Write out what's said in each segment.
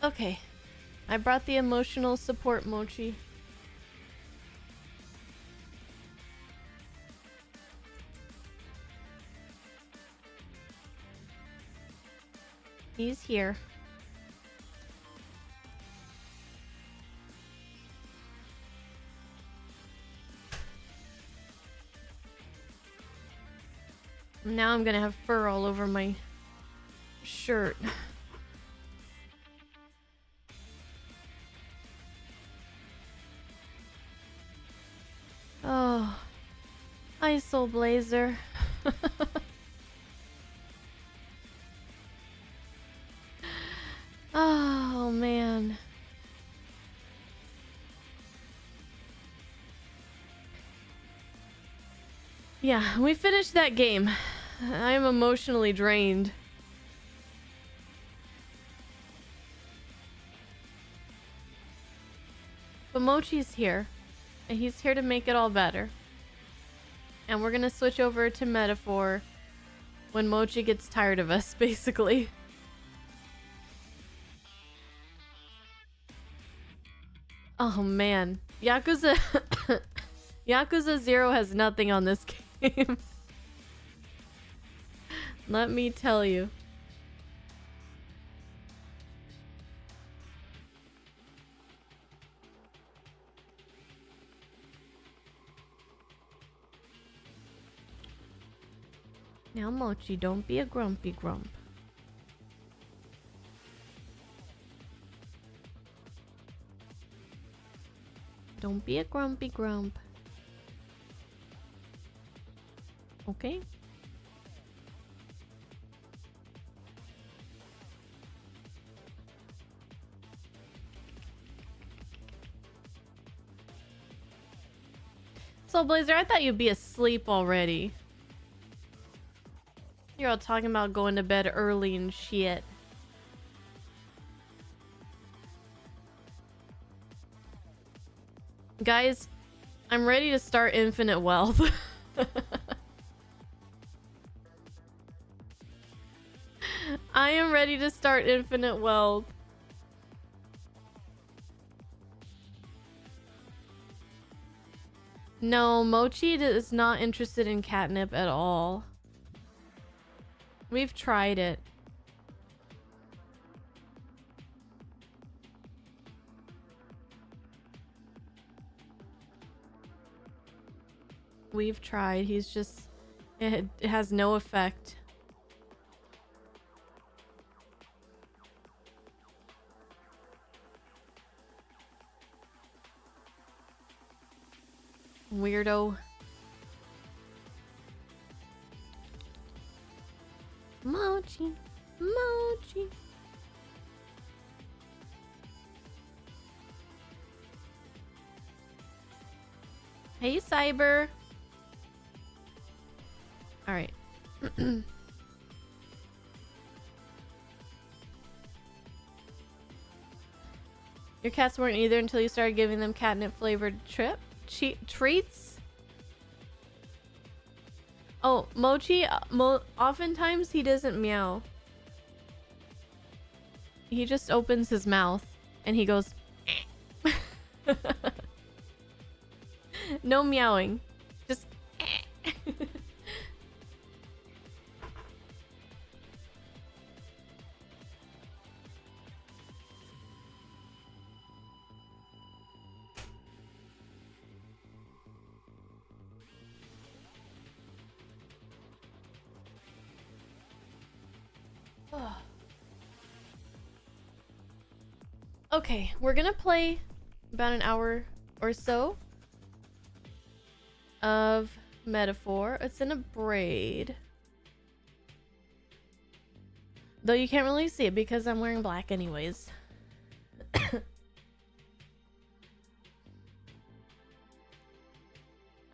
Okay. I brought the emotional support mochi. He's here. Now I'm gonna have fur all over my shirt. Oh, hi Soul Blazer. Oh man. Yeah, we finished that game. I am emotionally drained. But Mochi's here. And he's here to make it all better. And we're gonna switch over to Metaphor when Mochi gets tired of us, basically. Oh man. Yakuza Yakuza 0 has nothing on this game. Let me tell you. Now, Mochi, don't be a grumpy grump. Don't be a grumpy grump. Okay? So, Blazer, I thought you'd be asleep already. You're all talking about going to bed early and shit. Guys, I'm ready to start Infinite Wealth. I am ready to start Infinite Wealth. No, Mochi is not interested in catnip at all. We've tried it. We've tried. He's just... It has no effect. Weirdo. Mochi. Mochi. Hey, Cyber. Alright. Your cats weren't either until you started giving them catnip flavored treats? Oh, Mochi, oftentimes he doesn't meow. He just opens his mouth and he goes... No meowing. Just... Okay, we're gonna play about an hour or so of Metaphor. It's in a braid. Though you can't really see it because I'm wearing black anyways.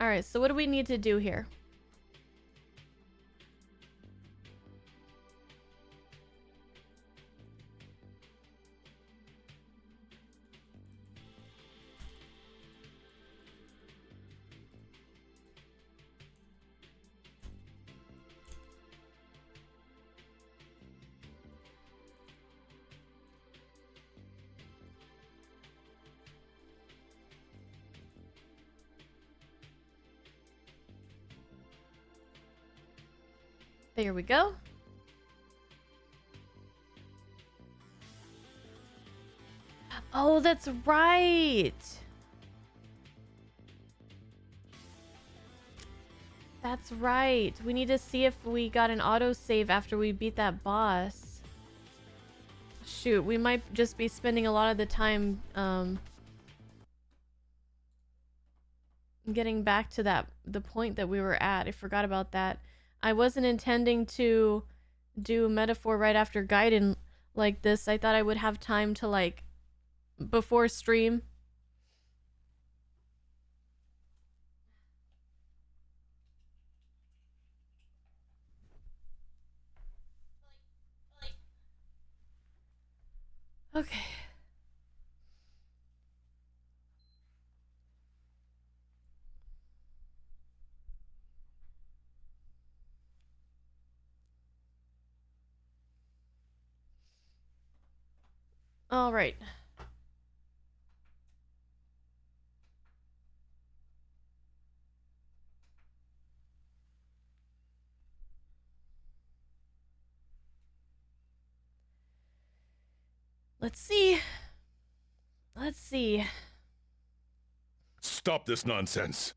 Alright, so what do we need to do here? There we go. Oh, that's right. That's right. We need to see if we got an autosave after we beat that boss. Shoot, we might just be spending a lot of the time getting back to the point that we were at. I forgot about that. I wasn't intending to do metaphor right after Gaiden like this. I thought I would have time to, like, before stream. Okay. All right. Let's see. Let's see. Stop this nonsense.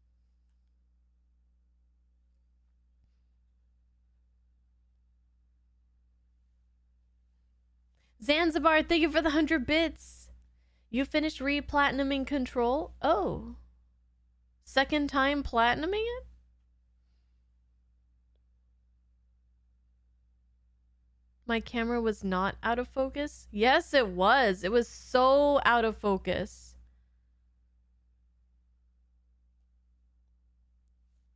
Zanzibar, thank you for the 100 bits. You finished re-platinuming Control? Oh. Second time platinuming it? My camera was not out of focus? Yes, it was. It was so out of focus.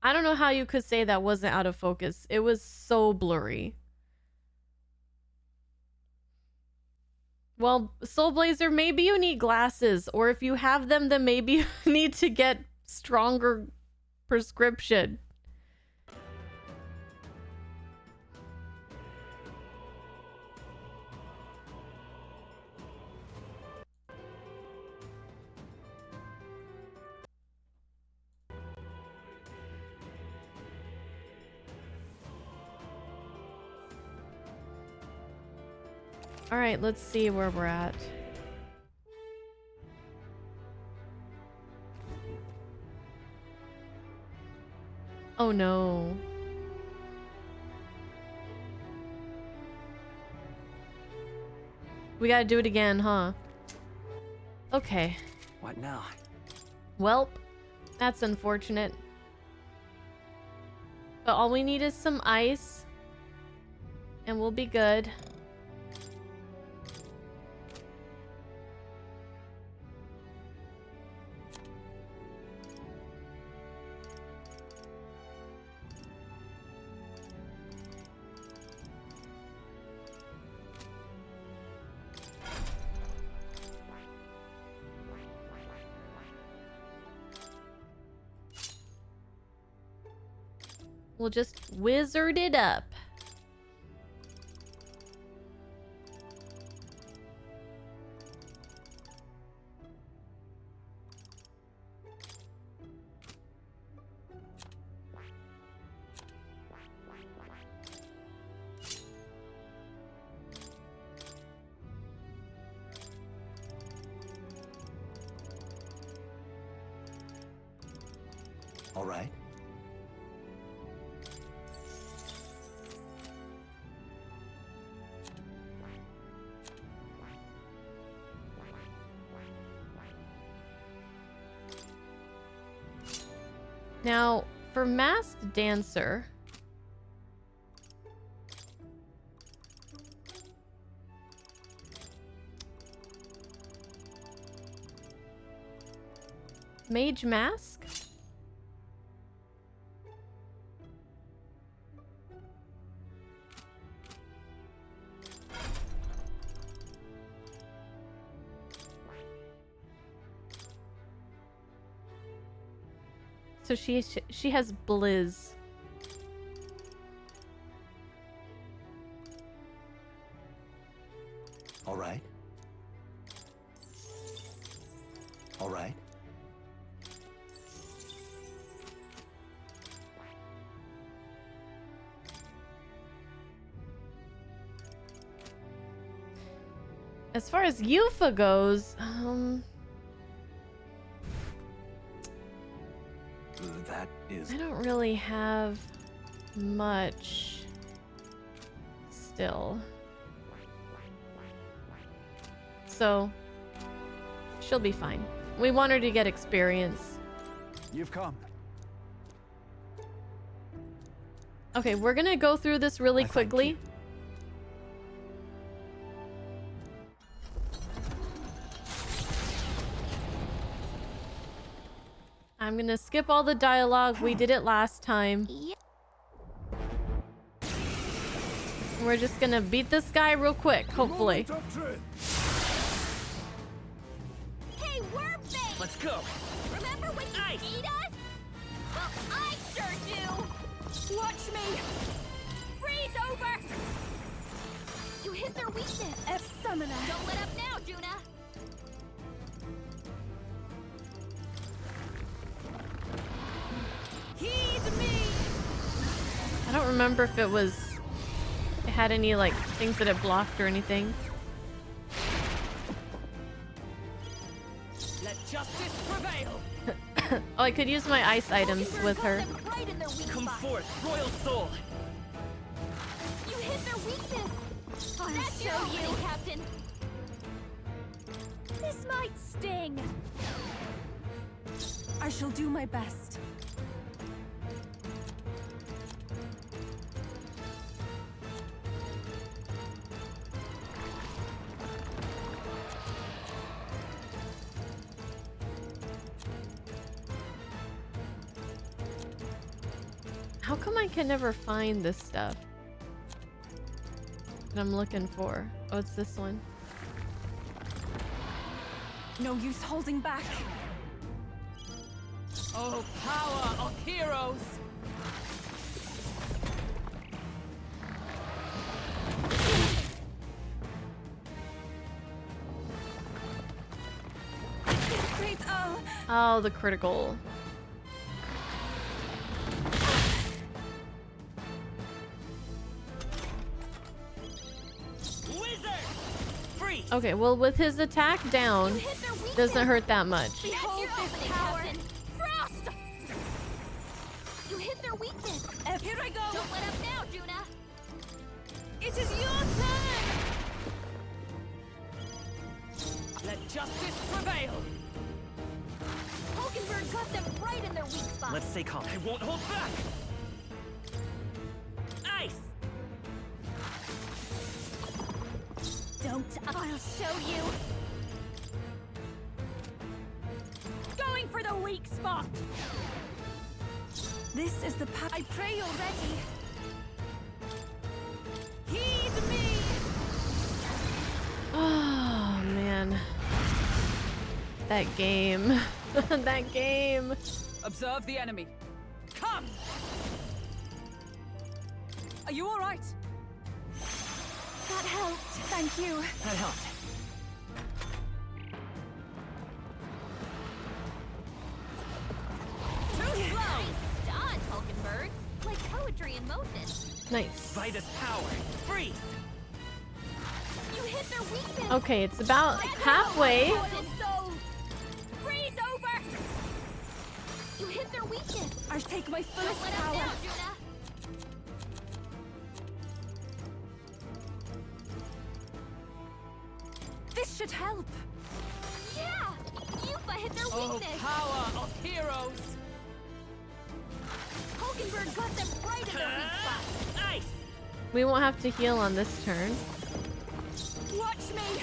I don't know how you could say that wasn't out of focus. It was so blurry. Well, Soul Blazer, maybe you need glasses, or if you have them, then maybe you need to get stronger prescription. All right, let's see where we're at. Oh no. We gotta do it again, huh? Okay. What now? Welp, that's unfortunate. But all we need is some ice, and we'll be good. We'll just wizard it up. All right. Now, for Masked Dancer, Mage Mask? So she has Blizz. All right. All right. As far as Yufa goes, That is. I don't really have much still. So, she'll be fine. We want her to get experience. You've come. Okay, we're gonna go through this really Thank quickly. you. I'm gonna skip all the dialogue. We did it last time. We're just gonna beat this guy real quick, hopefully. Hey, wormbait! Let's go. Remember when you ate us? Well, I sure do! Watch me! Freeze over! You hit their weakness! F-summoner! Don't let up now, Juna! Heed me! I don't remember if it had any like things that it blocked or anything. Let justice prevail! Oh, I could use my ice items with her. Right in their weak Come spot. forth, royal soul. You hit their weakness! That's your opening, Captain! This might sting! I shall do my best. How come I can never find this stuff that I'm looking for? Oh, it's this one. No use holding back. Oh, power of heroes! Great, Oh, the critical. Wizard! Freeze! Okay, well, with his attack down, You hit their weakness! doesn't hurt that much. Behold this power! Frost! You hit their weakness! Here I go! Don't let up now, Juna! It is your turn! Let justice prevail! Hulkenberg got them right in their weak spot! Let's stay calm. I won't hold back. Ice! Don't! I'll show you! Going for the weak spot! This is the path. I pray you're ready. Heed me! Oh, man. That game. That game. Observe the enemy. Come! Are you all right? That helped! Thank you. That helped. Too slow! Dodge, Hulkenberg! Like poetry in motion. Nice. Vitus power. Freeze! You hit their weakness! Okay, it's about halfway. So freeze over! You hit their weakness! I take my Don't fullest let up power. now, Juna! This should help. Yeah! Yufa hit their weakness! Power of heroes. Hulkenberg got them right in their weak spot! Ice! We won't have to heal on this turn. Watch me.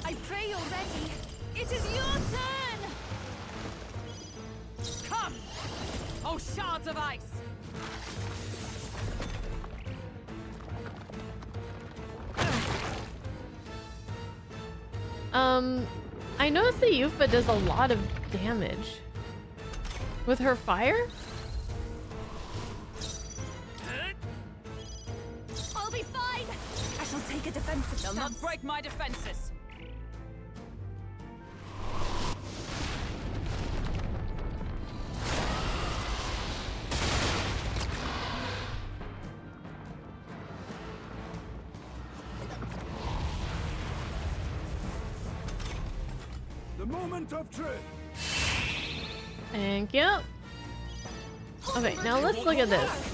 I pray you're ready. It is your turn. Come. Oh, shards of ice. I noticed that Yufa does a lot of damage. With her fire? I'll be fine! I shall take a defensive They'll not stance. break my defenses. The moment of truth. Thank you. Okay, now let's look at this.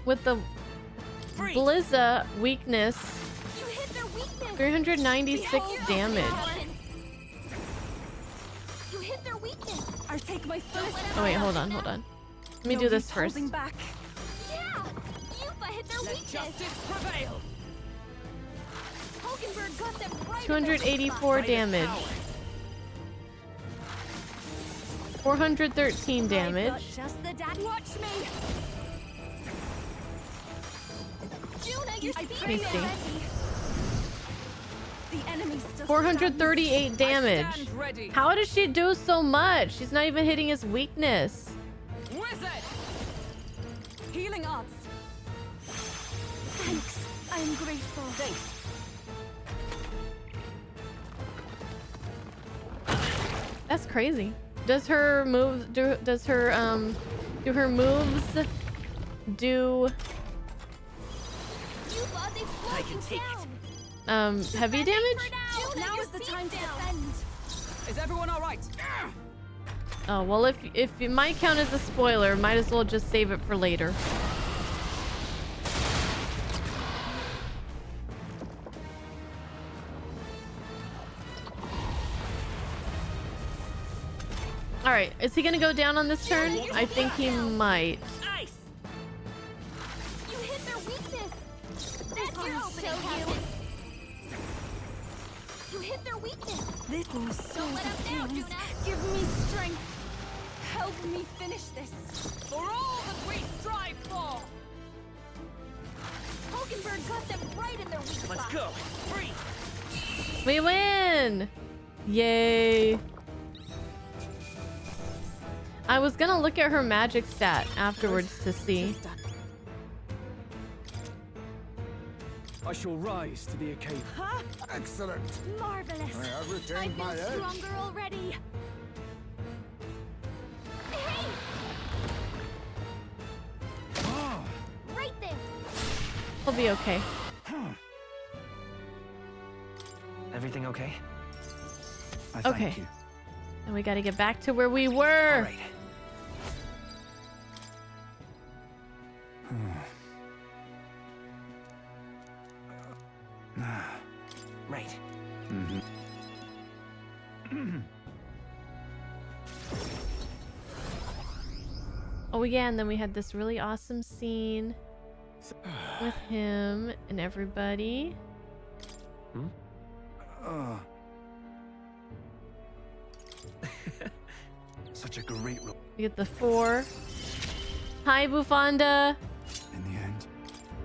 With the Freeze. Blizza weakness, You hit their weakness. 396 damage. You hit their weakness. I'll take my fullest. Oh wait, hold on. Let me do this first. Holding back. Yeah. Yupa hit their Let weakness. justice prevail. Hulkenberg got them right. 284 damage. Power. 413 I've got damage. just the watch me. Juna, your I speed Let me is see. ready. The enemy still 438 damage. Stand ready. How does she do so much? She's not even hitting his weakness. Wizard. Healing odds. Thanks. I'm grateful. Thanks. That's crazy. Does her moves do her moves do Yupa, they've slowed I can you take down. heavy damage? Juna, Now your is the speed's time to down. defend. Is everyone all right? Oh, well, if it might count as a spoiler, might as well just save it for later. All right, is he gonna go down on this turn? I think he might. Ice. You hit their weakness. That's your opening, Captain. You hit their weakness. This will Don't let up now, Juna. Give me strength. Help me finish this. For all that we strive for. Hulkenberg got them right in their weak spot. Let's go. Freeze. We win! Yay! I was gonna look at her magic stat afterwards to see. I shall rise to the occasion. Excellent. Marvelous. I have I retained feel my edge. stronger already. Hey! Ah, Right there. He'll be okay. Everything okay? I thank Okay. you. And we gotta get back to where we All were. right. Right. Oh yeah, and then we had this really awesome scene with him and everybody. Such a great role. We get the 4. Hi, Bufanda. In the end.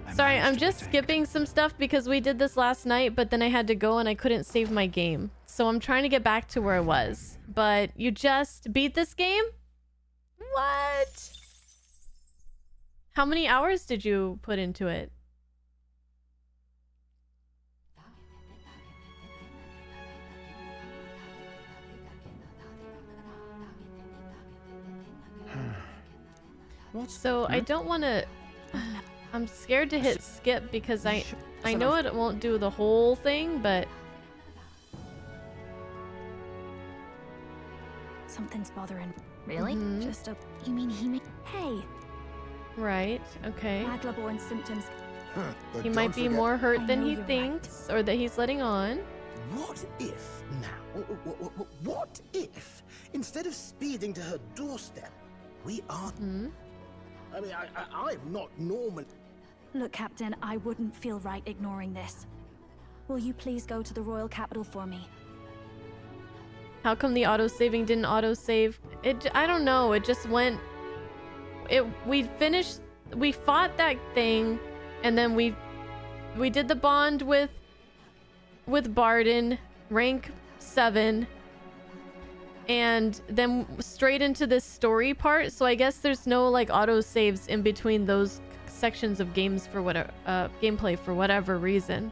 I Sorry, managed I'm to just retake. skipping some stuff because we did this last night, but then I had to go and I couldn't save my game. So I'm trying to get back to where I was. But you just beat this game? What? How many hours did you put into it? So I don't want to. I'm scared to hit skip because I know it won't do the whole thing, but Something's bothering. Really? Mhm. Just a. You mean he may. Hey, right, okay. Maglaborn symptoms. But He might don't be forget- more hurt I than know he you're right. thinks, or that he's letting on. What if now? What if instead of speeding to her doorstep, we are? Hmm. I mean, I'm not normal. Look, Captain, I wouldn't feel right ignoring this. Will you please go to the royal capital for me? How come the auto-saving didn't auto-save? I don't know. It just went... We finished... We fought that thing, and then we did the bond with Barden, rank 7, and then straight into this story part. So I guess there's no like auto-saves in between those sections of games for whatever gameplay for whatever reason.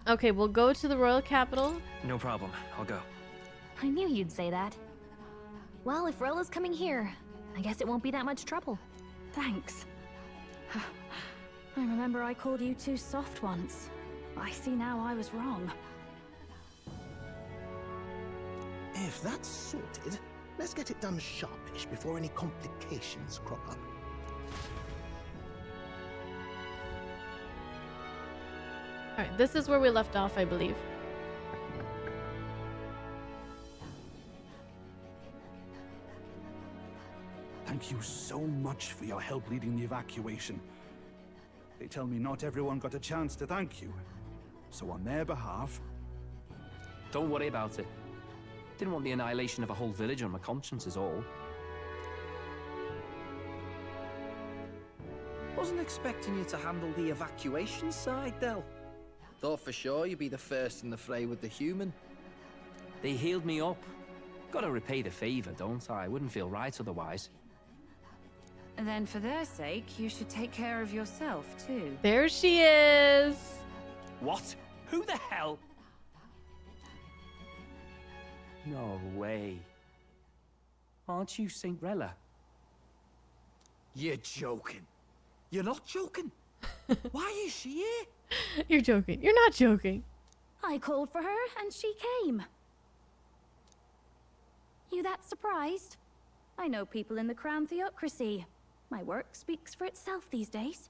Okay, we'll go to the royal capital. No problem. I'll go. I knew you'd say that. Well, if Rella's coming here, I guess it won't be that much trouble. Thanks. I remember I called you too soft once. I see now I was wrong. If that's sorted, let's get it done sharpish before any complications crop up. Alright, this is where we left off, I believe. Thank you so much for your help leading the evacuation. They tell me not everyone got a chance to thank you. So on their behalf... Don't worry about it. Didn't want the annihilation of a whole village on my conscience is all. Wasn't expecting you to handle the evacuation side, Del. Thought for sure you'd be the first in the fray with the human. They healed me up. Gotta repay the favor, don't I? Wouldn't feel right otherwise. And then for their sake, you should take care of yourself, too. There she is! What? Who the hell? No way. Aren't you Saint Rella? You're joking. You're not joking. Why is she here? You're joking. You're not joking. I called for her and she came. You that surprised? I know people in the Crown Theocracy. My work speaks for itself these days.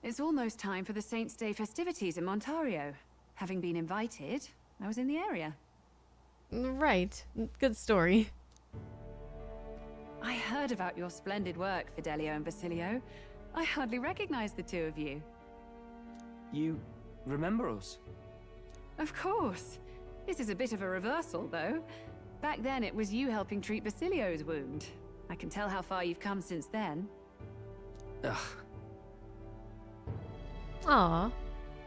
It's almost time for the Saints' Day festivities in Montario. Having been invited, I was in the area. Right. Good story. I heard about your splendid work, Fidelio and Basilio. I hardly recognize the two of you. You remember us? Of course. This is a bit of a reversal, though. Back then, it was you helping treat Basilio's wound. I can tell how far you've come since then. Ugh. Aw.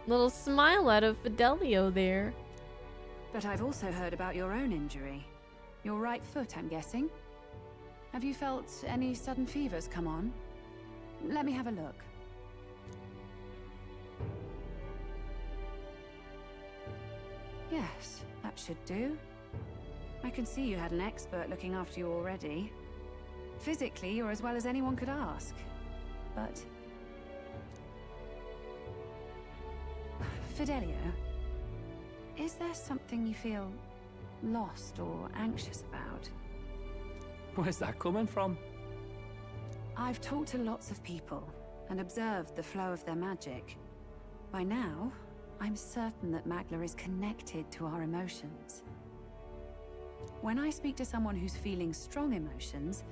Little smile out of Fidelio there. But I've also heard about your own injury. Your right foot, I'm guessing. Have you felt any sudden fevers come on? Let me have a look. Yes, that should do. I can see you had an expert looking after you already. Physically, you're as well as anyone could ask. But... Fidelio, is there something you feel lost or anxious about? Where's that coming from? I've talked to lots of people and observed the flow of their magic. By now, I'm certain that Magla is connected to our emotions. When I speak to someone who's feeling strong emotions,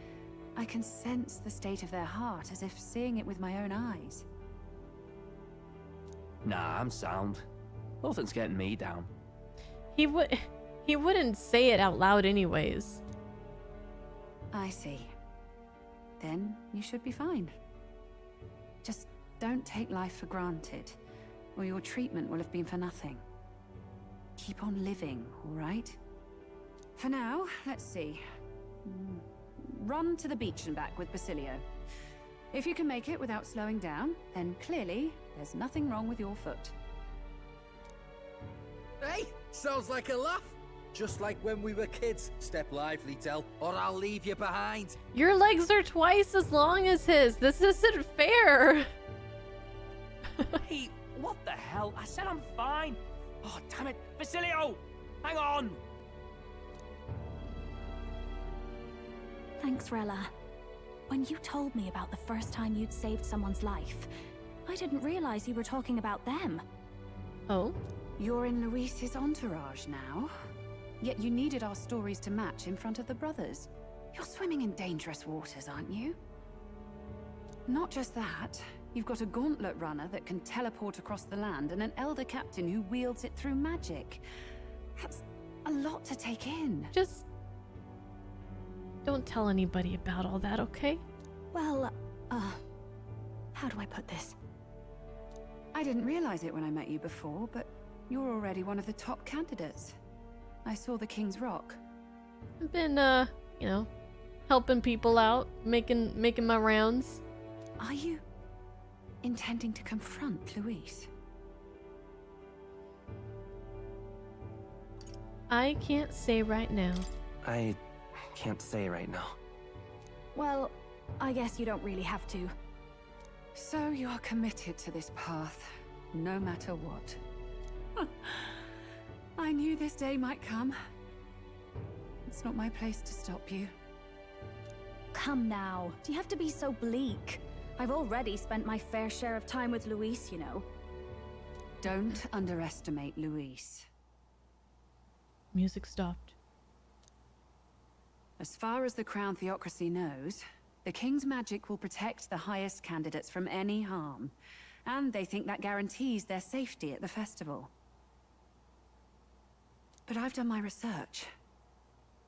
I can sense the state of their heart as if seeing it with my own eyes. Nah, I'm sound. Nothing's getting me down. He wouldn't say it out loud anyways. I see. Then you should be fine. Just don't take life for granted, or your treatment will have been for nothing. Keep on living, all right? For now, let's see. Run to the beach and back with Basilio. If you can make it without slowing down, then clearly there's nothing wrong with your foot. Hey, sounds like a laugh. Just like when we were kids. Step lively, Del, or I'll leave you behind. Your legs are twice as long as his. This isn't fair. Hey, what the hell? I said I'm fine. Oh, damn it. Basilio! Hang on! Thanks, Rella. When you told me about the first time you'd saved someone's life, I didn't realize you were talking about them. Oh? You're in Luis's entourage now. Yet you needed our stories to match in front of the brothers. You're swimming in dangerous waters, aren't you? Not just that, you've got a gauntlet runner that can teleport across the land and an elder captain who wields it through magic. That's a lot to take in. Just don't tell anybody about all that, okay? Well, how do I put this? I didn't realize it when I met you before, but you're already one of the top candidates. I saw the King's Rock. I've been, you know, helping people out, making my rounds. Are you intending to confront Luis? I can't say right now. I can't say right now. Well, I guess you don't really have to. So you're committed to this path, no matter what. I knew this day might come. It's not my place to stop you. Come now. Do you have to be so bleak? I've already spent my fair share of time with Luis, you know. Don't underestimate Luis. Music stopped. As far as the Crown Theocracy knows, the King's magic will protect the highest candidates from any harm. And they think that guarantees their safety at the festival. But I've done my research.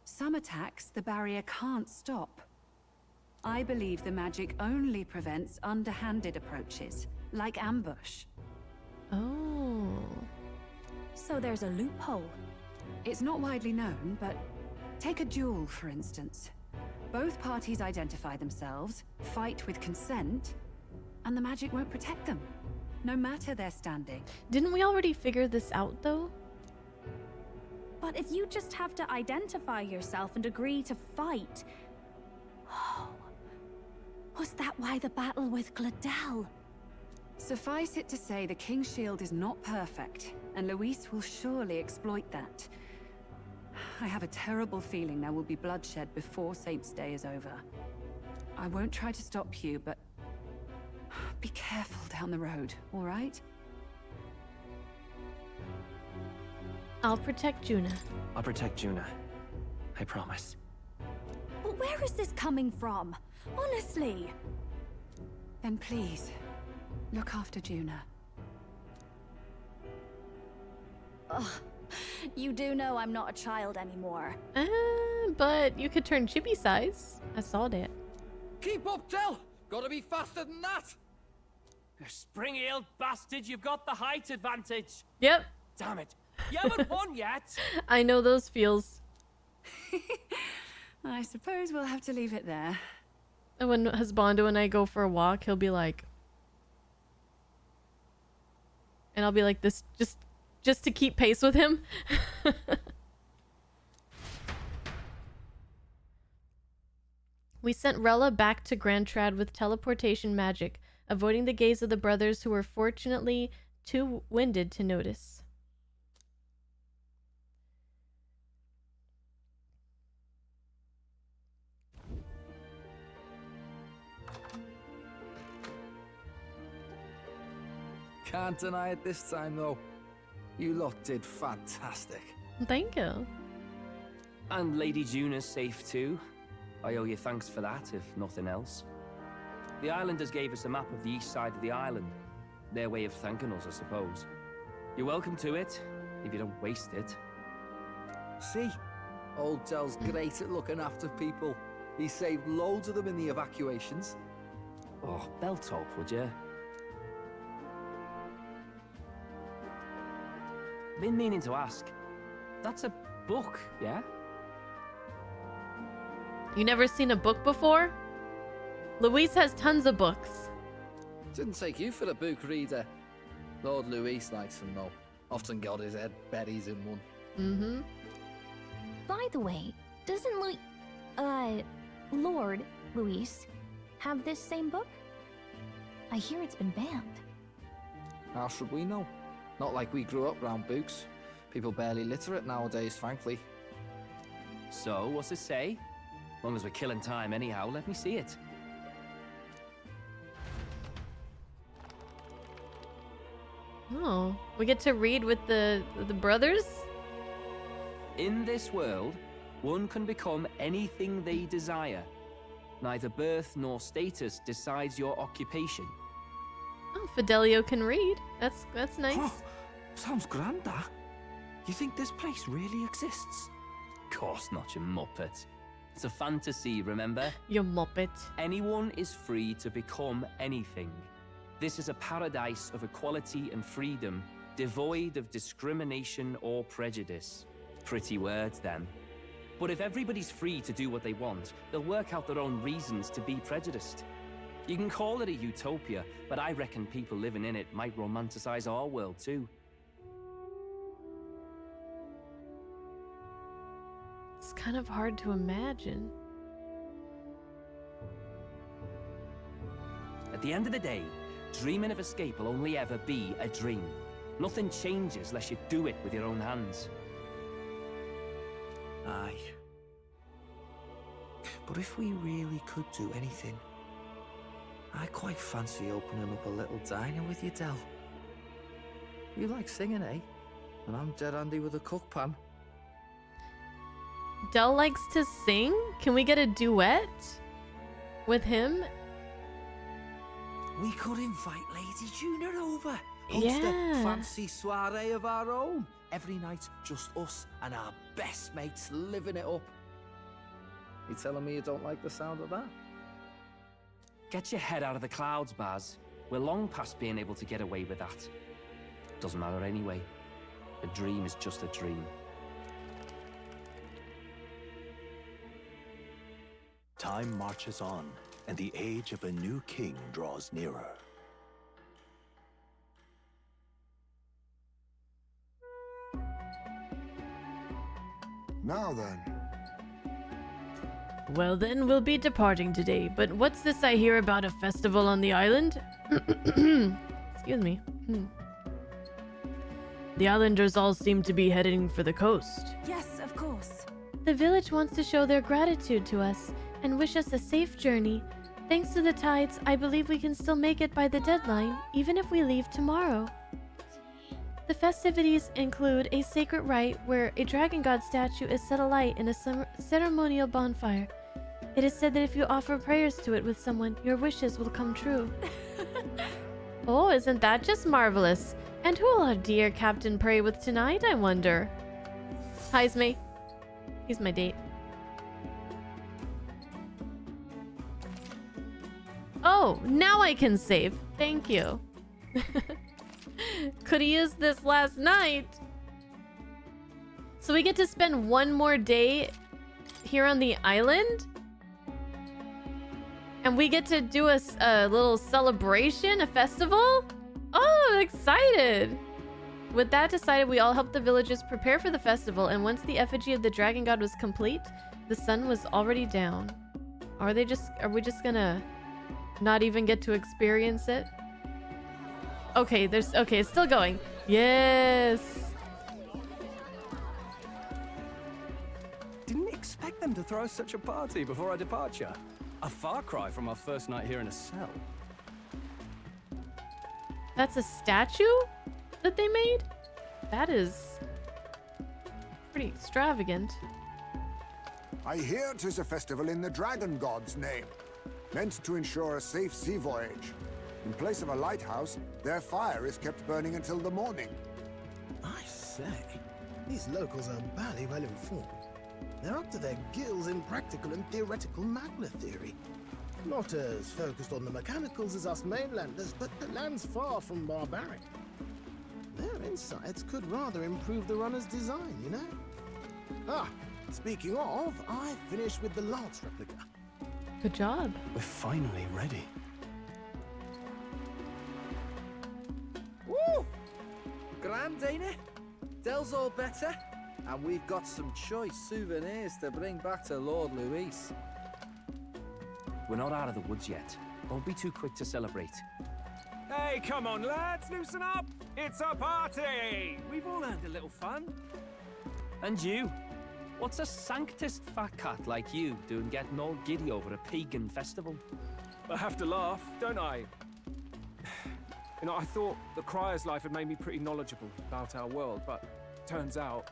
Some attacks the barrier can't stop. I believe the magic only prevents underhanded approaches, like ambush. Oh. So there's a loophole. It's not widely known, but take a duel, for instance. Both parties identify themselves, fight with consent, and the magic won't protect them, no matter their standing. Didn't we already figure this out, though? But if you just have to identify yourself and agree to fight... Oh, was that why the battle with Gladel? Suffice it to say, the King's shield is not perfect, and Luis will surely exploit that. I have a terrible feeling there will be bloodshed before Saint's Day is over. I won't try to stop you, but be careful down the road, all right? I'll protect Juna. I'll protect Juna. I promise. But where is this coming from? Honestly. Then please, look after Juna. Ugh. You do know I'm not a child anymore. But you could turn chibi size. I saw that. Keep up, Del! Gotta be faster than that! You spring-heeled bastard, you've got the height advantage. Yep. Damn it. You haven't won yet. I know those feels. I suppose we'll have to leave it there. And when Husbando and I go for a walk, he'll be like... And I'll be like this, just to keep pace with him. We sent Rella back to Grand Trad with teleportation magic, avoiding the gaze of the brothers who were fortunately too winded to notice. Can't deny it this time, though. You lot did fantastic. Thank you. And Lady Juna's safe too. I owe you thanks for that, if nothing else. The islanders gave us a map of the east side of the island. Their way of thanking us, I suppose. You're welcome to it, if you don't waste it. See? Old Del's great at looking after people. He saved loads of them in the evacuations. Oh, belt up, would you? Been meaning to ask. That's a book, yeah? You never seen a book before? Luis has tons of books. Didn't take you for a book reader. Lord Luis likes them, though. Often got his head buried in one. Mm-hmm. By the way, doesn't Lord Luis have this same book? I hear it's been banned. How should we know? Not like we grew up round books. People barely literate nowadays, frankly. So, what's it say? As long as we're killing time anyhow, let me see it. Oh, we get to read with the brothers? In this world, one can become anything they desire. Neither birth nor status decides your occupation. Oh, Fidelio can read. That's nice. Huh. Sounds grand, that. You think this place really exists? Of course not, you muppet. It's a fantasy, remember? You muppet. Anyone is free to become anything. This is a paradise of equality and freedom, devoid of discrimination or prejudice. Pretty words, then. But if everybody's free to do what they want, they'll work out their own reasons to be prejudiced. You can call it a utopia, but I reckon people living in it might romanticize our world too. It's kind of hard to imagine. At the end of the day, dreaming of escape will only ever be a dream. Nothing changes unless you do it with your own hands. Aye. But if we really could do anything, I quite fancy opening up a little diner with you, Del. You like singing, eh? And I'm dead handy with a cook pan. Del likes to sing? Can we get a duet with him? We could invite Lady Juna over. Host Yeah. a fancy soiree of our own. Every night, just us and our best mates living it up. You telling me you don't like the sound of that? Get your head out of the clouds, Baz. We're long past being able to get away with that. Doesn't matter anyway. A dream is just a dream. Time marches on, and the age of a new king draws nearer. Now then. Well then, we'll be departing today, but what's this I hear about a festival on the island? Excuse me. The islanders all seem to be heading for the coast. Yes, of course. The village wants to show their gratitude to us and wish us a safe journey. Thanks to the tides, I believe we can still make it by the deadline, even if we leave tomorrow. The festivities include a sacred rite where a dragon god statue is set alight in a ceremonial bonfire. It is said that if you offer prayers to it with someone, your wishes will come true. Oh, isn't that just marvelous? And who will our dear captain pray with tonight, I wonder? Hi, Esme. He's my date. Oh, now I can save. Thank you. Could have used this last night. So we get to spend one more day here on the island? And we get to do a little celebration, a festival? Oh, I'm excited. With that decided, we all helped the villagers prepare for the festival, and once the effigy of the dragon god was complete, the sun was already down. Are we just gonna not even get to experience it? Okay, it's still going. Yes. Didn't expect them to throw such a party before our departure. A far cry from our first night here in a cell. That's a statue that they made? That is pretty extravagant. I hear 'tis a festival in the dragon god's name, meant to ensure a safe sea voyage. In place of a lighthouse, their fire is kept burning until the morning. I say, these locals are barely well informed. They're up to their gills in practical and theoretical magna theory. Not as focused on the mechanicals as us mainlanders, but the land's far from barbaric. Their insights could rather improve the runner's design, you know? Ah, speaking of, I finished with the lance replica. Good job. We're finally ready. Woo! Grand, ain't it? Del's all better, and we've got some choice souvenirs to bring back to Lord Luis. We're not out of the woods yet. Don't be too quick to celebrate. Hey, come on, lads, loosen up! It's a party! We've all earned a little fun. And you? What's a sanctist fat cat like you doing getting all giddy over a pagan festival? I have to laugh, don't I? You know, I thought the Crier's life had made me pretty knowledgeable about our world, but turns out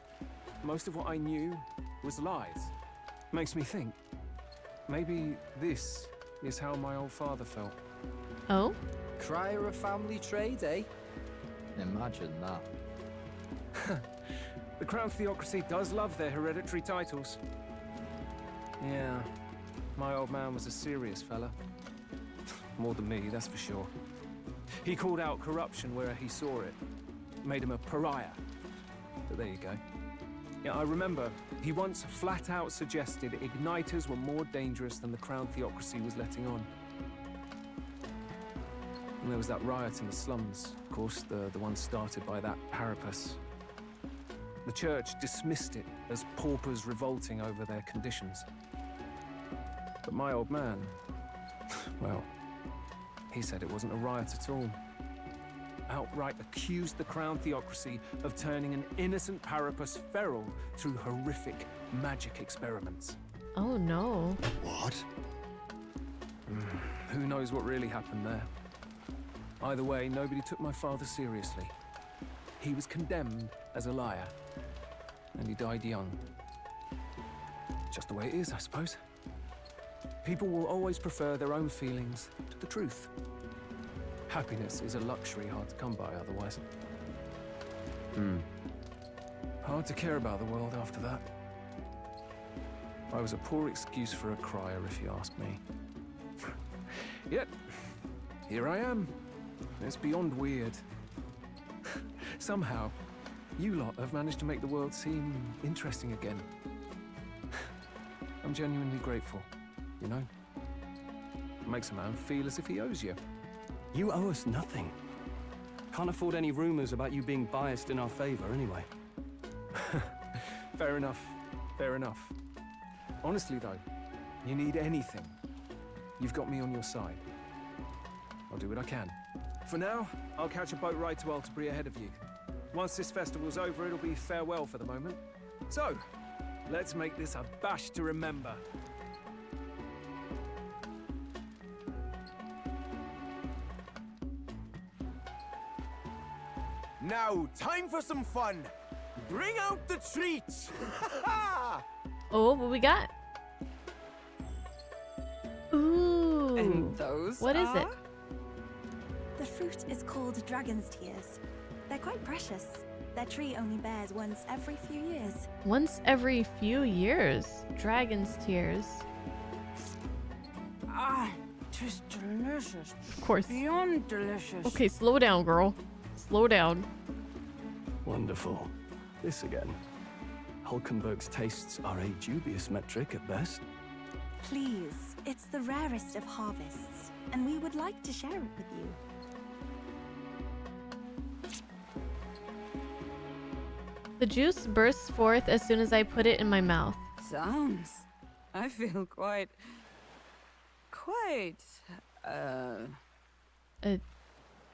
most of what I knew was lies. Makes me think, maybe this is how my old father felt. Oh? Crier of family trade, eh? Imagine that. The Crown Theocracy does love their hereditary titles. Yeah, my old man was a serious fella. More than me, that's for sure. He called out corruption where he saw it. Made him a pariah. But there you go. Yeah, I remember he once flat out suggested igniters were more dangerous than the Crown Theocracy was letting on. And there was that riot in the slums, of course, the one started by that Parapus. The church dismissed it as paupers revolting over their conditions. But my old man, well, he said it wasn't a riot at all. Outright accused the Crown Theocracy of turning an innocent Parapus feral through horrific magic experiments. Oh no. What? Who knows what really happened there? Either way, nobody took my father seriously. He was condemned as a liar, and he died young. Just the way it is, I suppose. People will always prefer their own feelings to the truth. Happiness is a luxury hard to come by otherwise. Hard to care about the world after that. I was a poor excuse for a crier, if you ask me. Yet, here I am. It's beyond weird. Somehow, you lot have managed to make the world seem interesting again. I'm genuinely grateful, you know? It makes a man feel as if he owes you. You owe us nothing. Can't afford any rumors about you being biased in our favor, anyway. Fair enough. Fair enough. Honestly, though, you need anything, you've got me on your side. I'll do what I can. For now, I'll catch a boat ride to Altabury ahead of you. Once this festival's over, it'll be farewell for the moment. So, let's make this a bash to remember. Now, time for some fun. Bring out the treats. Oh, what we got? Ooh. And those What is it? The fruit is called dragon's tears. They're quite precious. Their tree only bears once every few years. Once every few years. Dragon's tears. Ah, tis delicious. Of course. Beyond delicious. Okay, slow down, girl. Slow down. Wonderful. This again. Hulkenberg's tastes are a dubious metric at best. Please, it's the rarest of harvests, and we would like to share it with you. The juice bursts forth as soon as I put it in my mouth. Sounds. I feel quite.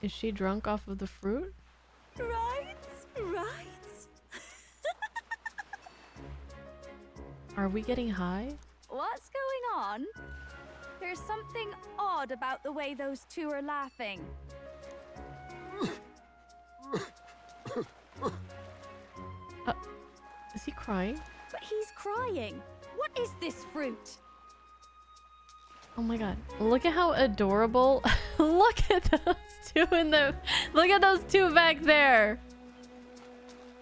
Is she drunk off of the fruit? Right? Are we getting high? What's going on? There's something odd about the way those two are laughing. Is he crying? But he's crying. What is this fruit? Oh my god. Look at how adorable. Look at those two in the... Look at those two back there.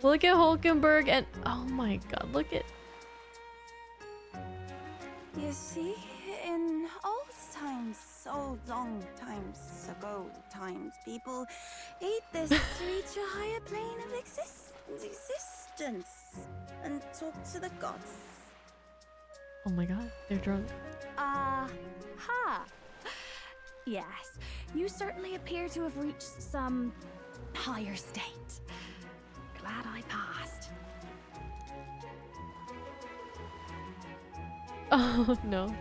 Look at Hulkenberg and... Oh my god, look at... You see, in old long times ago people ate this to reach a higher plane of existence and talk to the gods. Oh my god, they're drunk. Ha! Yes, you certainly appear to have reached some higher state. Glad I passed. Oh no.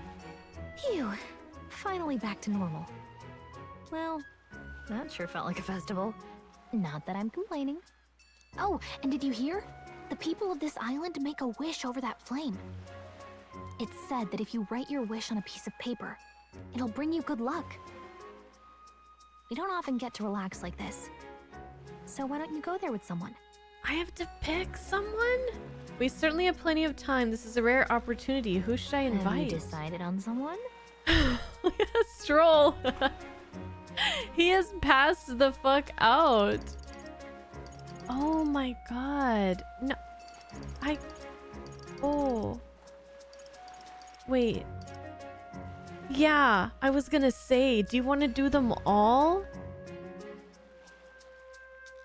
Phew. Finally back to normal. Well, that sure felt like a festival. Not that I'm complaining. Oh, and did you hear? The people of this island make a wish over that flame. It's said that if you write your wish on a piece of paper, it'll bring you good luck. We don't often get to relax like this. So why don't you go there with someone? I have to pick someone? We certainly have plenty of time. This is a rare opportunity. Who should I invite? Have you decided on someone? Look at the stroll. He has passed the fuck out. Oh my god. No. Oh. Wait. Yeah, I was gonna say, do you want to do them all?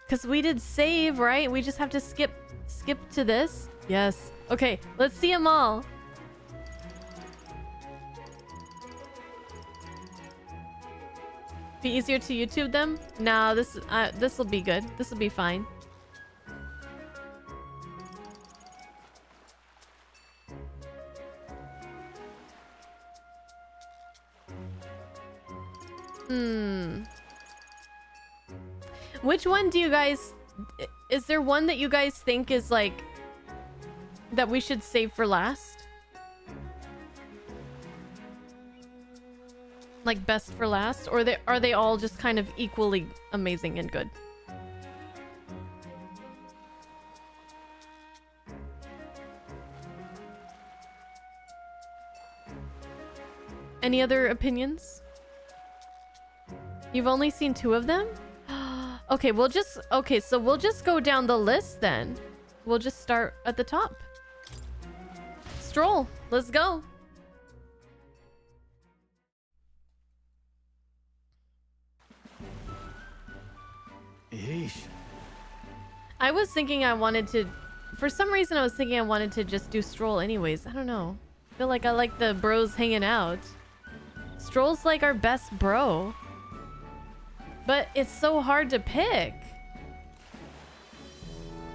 Because we did save, right? We just have to skip to this. Yes. Okay, let's see them all. Be easier to YouTube them? No, this will be good. This will be fine. Which one do you guys... Is there one that you guys think is like... that we should save for last? Like best for last, or are they all just kind of equally amazing and good? Any other opinions? You've only seen 2 of them? Okay, so we'll just go down the list then. We'll just start at the top. Stroll, let's go. Yeesh. I was thinking I wanted to... For some reason, I was thinking I wanted to just do Stroll anyways. I don't know. I feel like I like the bros hanging out. Stroll's like our best bro. But it's so hard to pick.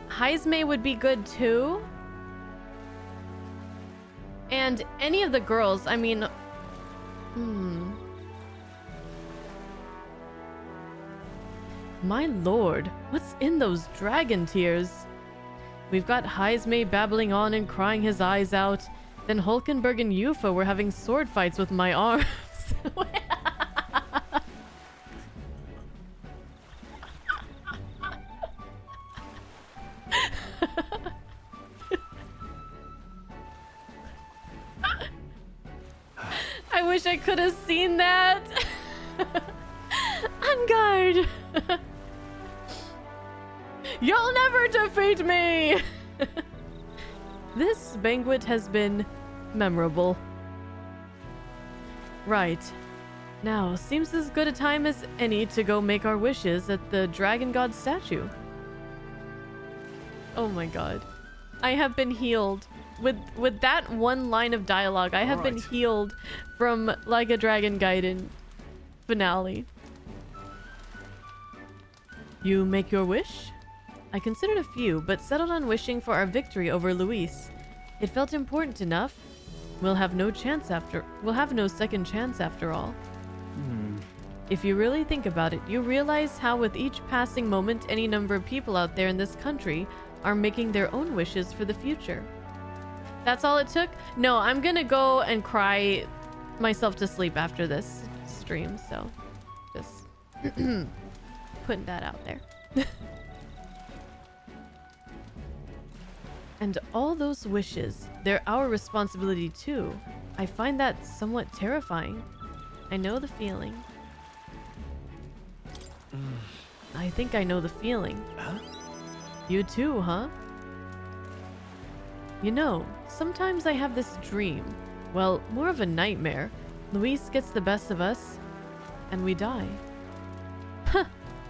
Heismay would be good too. And any of the girls, I mean... My lord, what's in those dragon tears? We've got Heismay babbling on and crying his eyes out. Then Hulkenberg and Yufa were having sword fights with my arms. I wish I could have seen that. On guard. You'll never defeat me. This banquet has been memorable. Right. Now, seems as good a time as any to go make our wishes at the Dragon God statue. Oh my god. I have been healed. With that one line of dialogue, I have been healed from Like a Dragon Gaiden finale. You make your wish? I considered a few, but settled on wishing for our victory over Luis. It felt important enough. We'll have no second chance after all. If you really think about it, you realize how with each passing moment, any number of people out there in this country are making their own wishes for the future. That's all it took? No, I'm gonna go and cry myself to sleep after this stream, so just putting that out there. And all those wishes, they're our responsibility too. I find that somewhat terrifying. I know the feeling. I think I know the feeling. Huh? You too, huh? You know, sometimes I have this dream. Well, more of a nightmare. Luis gets the best of us, and we die. Huh!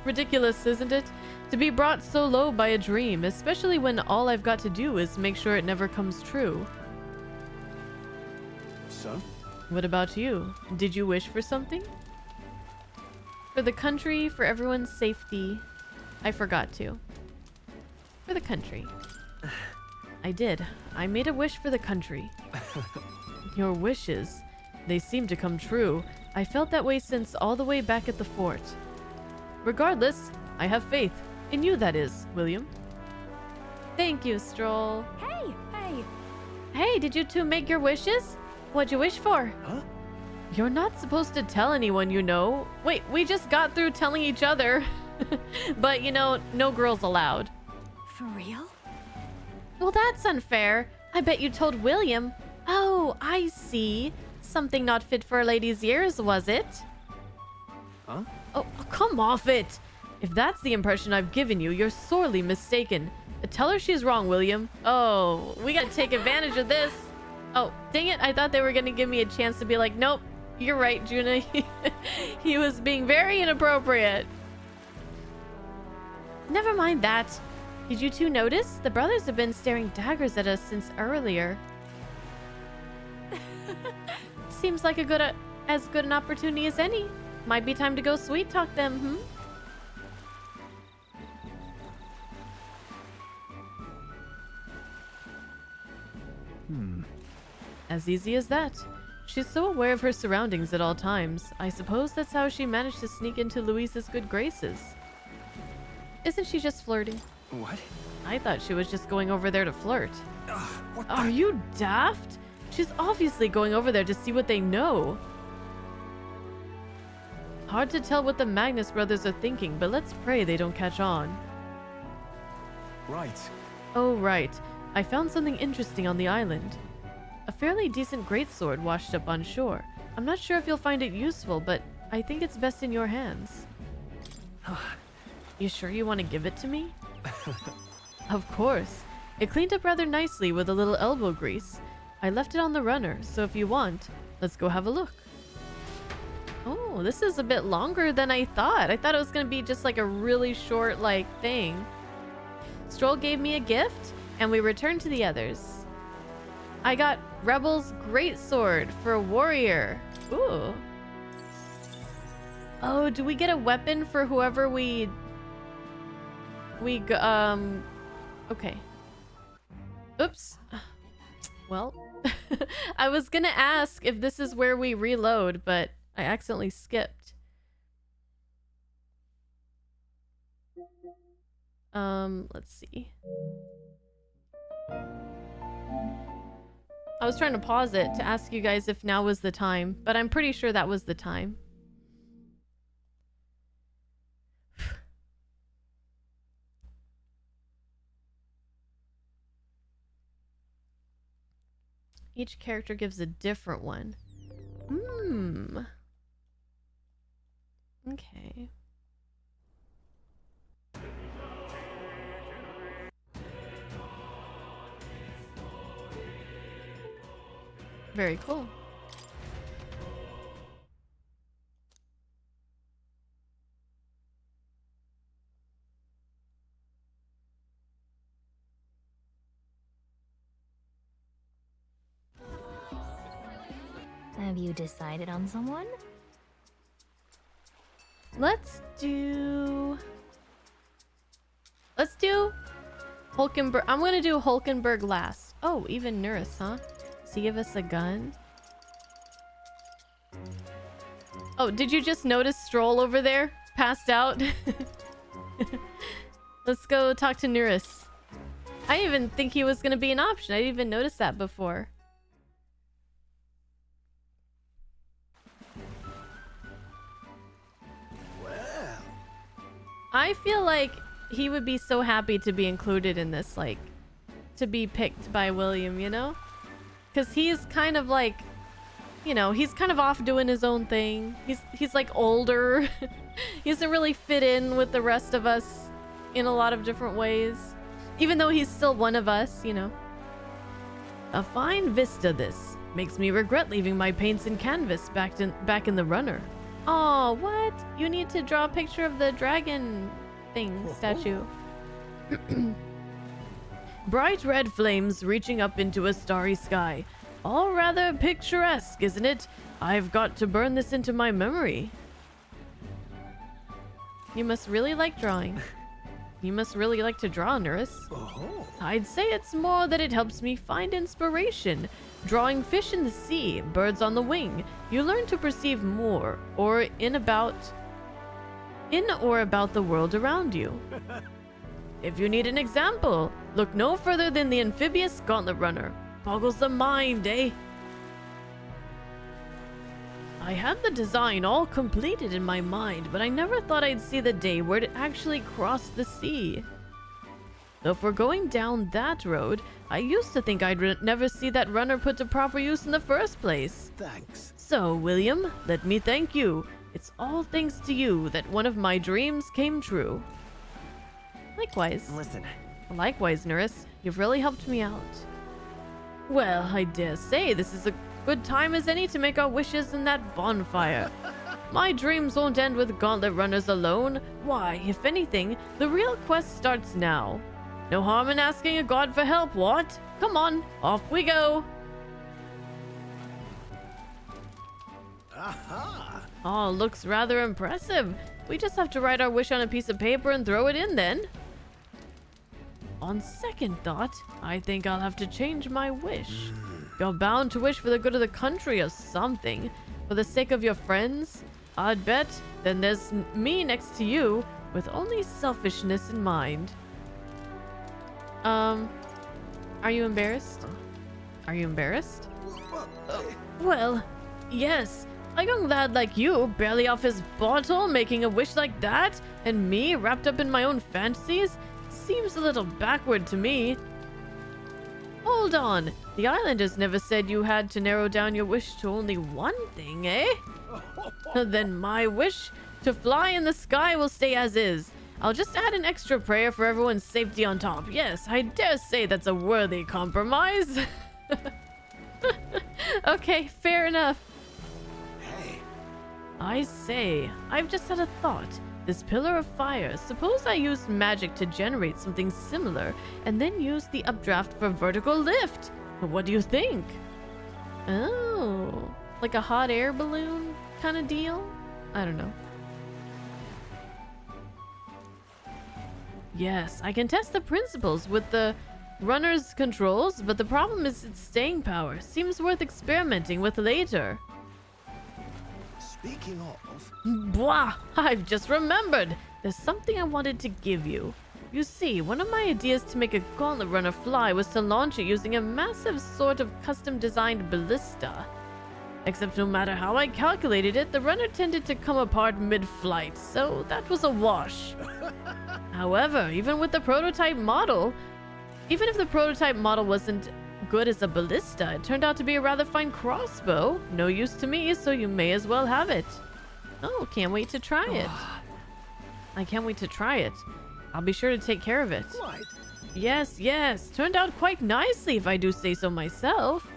Ridiculous, isn't it? To be brought so low by a dream, especially when all I've got to do is make sure it never comes true. So? What about you? Did you wish for something? For the country, for everyone's safety. I forgot to. For the country. I did. I made a wish for the country. Your wishes, they seem to come true. I felt that way since all the way back at the fort. Regardless, I have faith. In you, that is, William. Thank you, Stroll. Hey, did you two make your wishes? What'd you wish for? Huh? You're not supposed to tell anyone, you know. Wait, we just got through telling each other. But, you know, no girls allowed. For real? Well, that's unfair. I bet you told William. Oh, I see. Something not fit for a lady's ears, was it? Huh? Oh, come off it. If that's the impression I've given you, you're sorely mistaken. Tell her she's wrong, William. Oh, we gotta take advantage of this. Oh, dang it. I thought they were gonna give me a chance to be like, nope, you're right, Juna. He was being very inappropriate. Never mind that. Did you two notice? The brothers have been staring daggers at us since earlier. Seems like as good an opportunity as any. Might be time to go sweet talk them, As easy as that. She's so aware of her surroundings at all times. I suppose that's how she managed to sneak into Luis's good graces. Isn't she just flirting? What? I thought she was just going over there to flirt. What Are you daft? She's obviously going over there to see what they know. Hard to tell what the Magnus brothers are thinking, but let's pray they don't catch on. Right. Oh, right. I found something interesting on the island. A fairly decent greatsword washed up on shore. I'm not sure if you'll find it useful, but I think it's best in your hands. You sure you want to give it to me? Of course. It cleaned up rather nicely with a little elbow grease. I left it on the runner, so if you want, let's go have a look. Oh, this is a bit longer than I thought. I thought it was going to be just like a really short, like, thing. Stroll gave me a gift, and we returned to the others. I got Rebel's greatsword for a warrior. Ooh. Oh, do we get a weapon for whoever we okay. Oops. Well, I was gonna ask if this is where we reload, but I accidentally skipped. Let's see. I was trying to pause it to ask you guys if now was the time, but I'm pretty sure that was the time. Each character gives a different one. Okay. Very cool. Have you decided on someone? Let's do Hulkenberg. I'm gonna do Hulkenberg last. Oh, even Nurse, huh? Does he give us a gun? Oh, did you just notice Stroll over there? Passed out? Let's go talk to Nurse. I didn't even think he was gonna be an option. I didn't even notice that before. I feel like he would be so happy to be included in this, like, to be picked by William, you know? Because he's kind of like, you know, he's kind of off doing his own thing. He's like older. He doesn't really fit in with the rest of us in a lot of different ways. Even though he's still one of us, you know. A fine vista this. Makes me regret leaving my paints and canvas back in the runner. Oh, what? You need to draw a picture of the dragon thing statue. Bright red flames reaching up into a starry sky. All rather picturesque, isn't it? I've got to burn this into my memory. You must really like drawing. You must really like to draw, Nurse. I'd say it's more that it helps me find inspiration. Drawing fish in the sea, birds on the wing, you learn to perceive more, or in or about the world around you. If you need an example, look no further than the amphibious gauntlet runner. Boggles the mind, eh? I had the design all completed in my mind, but I never thought I'd see the day where it actually crossed the sea. Though if we're going down that road, I used to think I'd never see that runner put to proper use in the first place. Thanks. So, William, let me thank you. It's all thanks to you that one of my dreams came true. Likewise. Listen. Likewise, Nurse. You've really helped me out. Well, I dare say this is a good time as any to make our wishes in that bonfire. My dreams won't end with gauntlet runners alone. Why, if anything, the real quest starts now. No harm in asking a god for help, what? Come on, off we go. Aha! Oh, looks rather impressive. We just have to write our wish on a piece of paper and throw it in then. On second thought, I think I'll have to change my wish. You're bound to wish for the good of the country or something. For the sake of your friends, I'd bet. Then there's me next to you, with only selfishness in mind. Are you embarrassed? Are you embarrassed? Well, yes. A young lad like you, barely off his bottle, making a wish like that, and me wrapped up in my own fantasies, seems a little backward to me. Hold on, the islanders never said you had to narrow down your wish to only one thing, eh? Then my wish to fly in the sky will stay as is. I'll just add an extra prayer for everyone's safety on top. Yes, I dare say that's a worthy compromise. Okay, fair enough. Hey. I say, I've just had a thought. This pillar of fire, suppose I used magic to generate something similar, and then use the updraft for vertical lift. What do you think? Oh, like a hot air balloon kind of deal? I don't know. Yes, I can test the principles with the runner's controls, but the problem is its staying power. Seems worth experimenting with later. Speaking of... Blah! I've just remembered! There's something I wanted to give you. You see, one of my ideas to make a gauntlet runner fly was to launch it using a massive sort of custom-designed ballista. Except no matter how I calculated it, the runner tended to come apart mid-flight, so that was a wash. However, even if the prototype model wasn't good as a ballista, it turned out to be a rather fine crossbow. No use to me, so you may as well have it. Oh, can't wait to try it. I can't wait to try it. I'll be sure to take care of it. What? Yes, yes. Turned out quite nicely, if I do say so myself.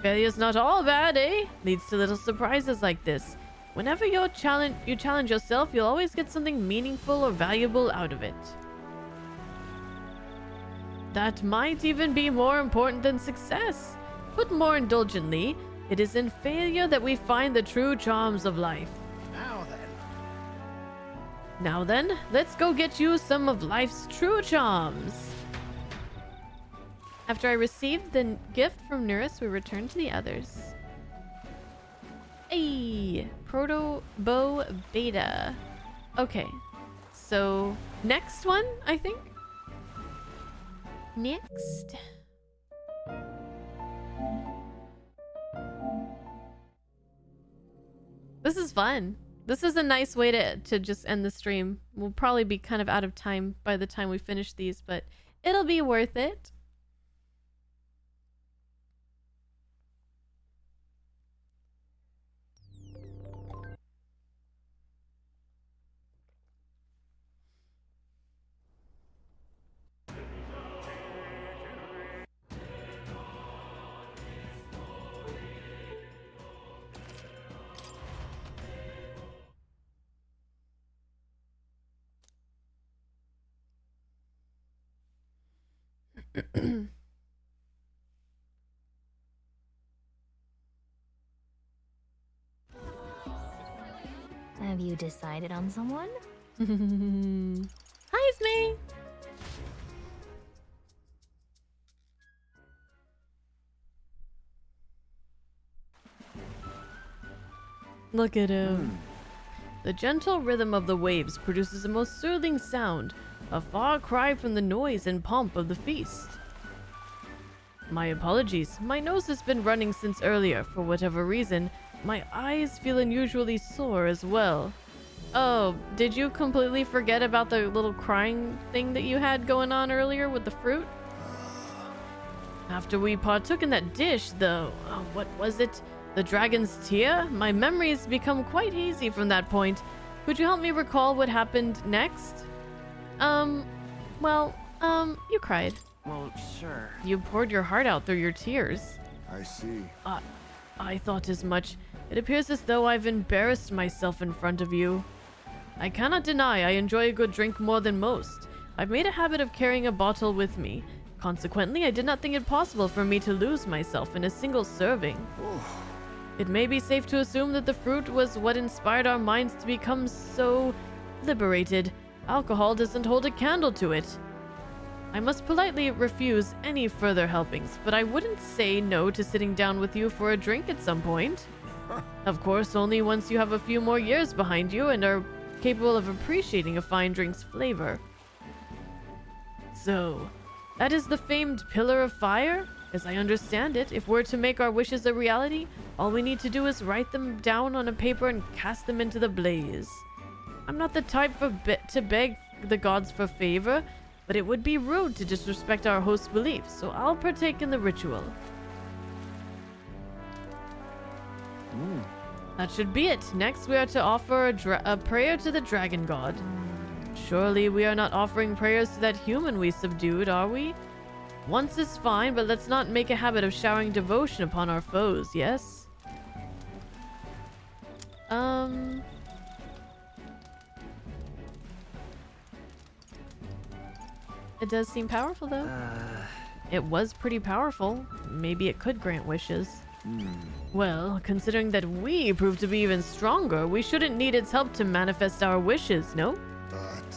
Failure's not all bad, eh? Leads to little surprises like this. Whenever you challenge yourself, you'll always get something meaningful or valuable out of it. That might even be more important than success. Put more indulgently, it is in failure that we find the true charms of life. Now then, let's go get you some of life's true charms. After I received the gift from Nurse, we return to the others. Hey, Proto Bow Beta. Okay, so next one, I think. Next. This is fun. This is a nice way to just end the stream. We'll probably be kind of out of time by the time we finish these, but it'll be worth it. Have you decided on someone? Hi, Esme. Look at him. The gentle rhythm of the waves produces a most soothing sound, a far cry from the noise and pomp of the feast. My apologies, my nose has been running since earlier. For whatever reason, my eyes feel unusually sore as well. Oh, did you completely forget about the little crying thing that you had going on earlier with the fruit? After we partook in that dish, though, what was it? The dragon's tear? My memories become quite hazy from that point. Could you help me recall what happened next? You cried. Well, sure. You poured your heart out through your tears. I see. I thought as much. It appears as though I've embarrassed myself in front of you. I cannot deny I enjoy a good drink more than most. I've made a habit of carrying a bottle with me. Consequently, I did not think it possible for me to lose myself in a single serving. It may be safe to assume that the fruit was what inspired our minds to become so liberated. Alcohol doesn't hold a candle to it. I must politely refuse any further helpings, but I wouldn't say no to sitting down with you for a drink at some point. Of course, only once you have a few more years behind you and are capable of appreciating a fine drink's flavor. So, that is the famed Pillar of Fire? As I understand it, if we're to make our wishes a reality, All we need to do is write them down on a paper and cast them into the blaze. I'm not the type to beg the gods for favor, but it would be rude to disrespect our host's beliefs, so I'll partake in the ritual. That should be it. Next, we are to offer a prayer to the dragon god. Surely we are not offering prayers to that human we subdued, are we? Once is fine, but let's not make a habit of showering devotion upon our foes, yes? It does seem powerful, though. It was pretty powerful. Maybe it could grant wishes. Well, considering that we proved to be even stronger, we shouldn't need its help to manifest our wishes, no? But...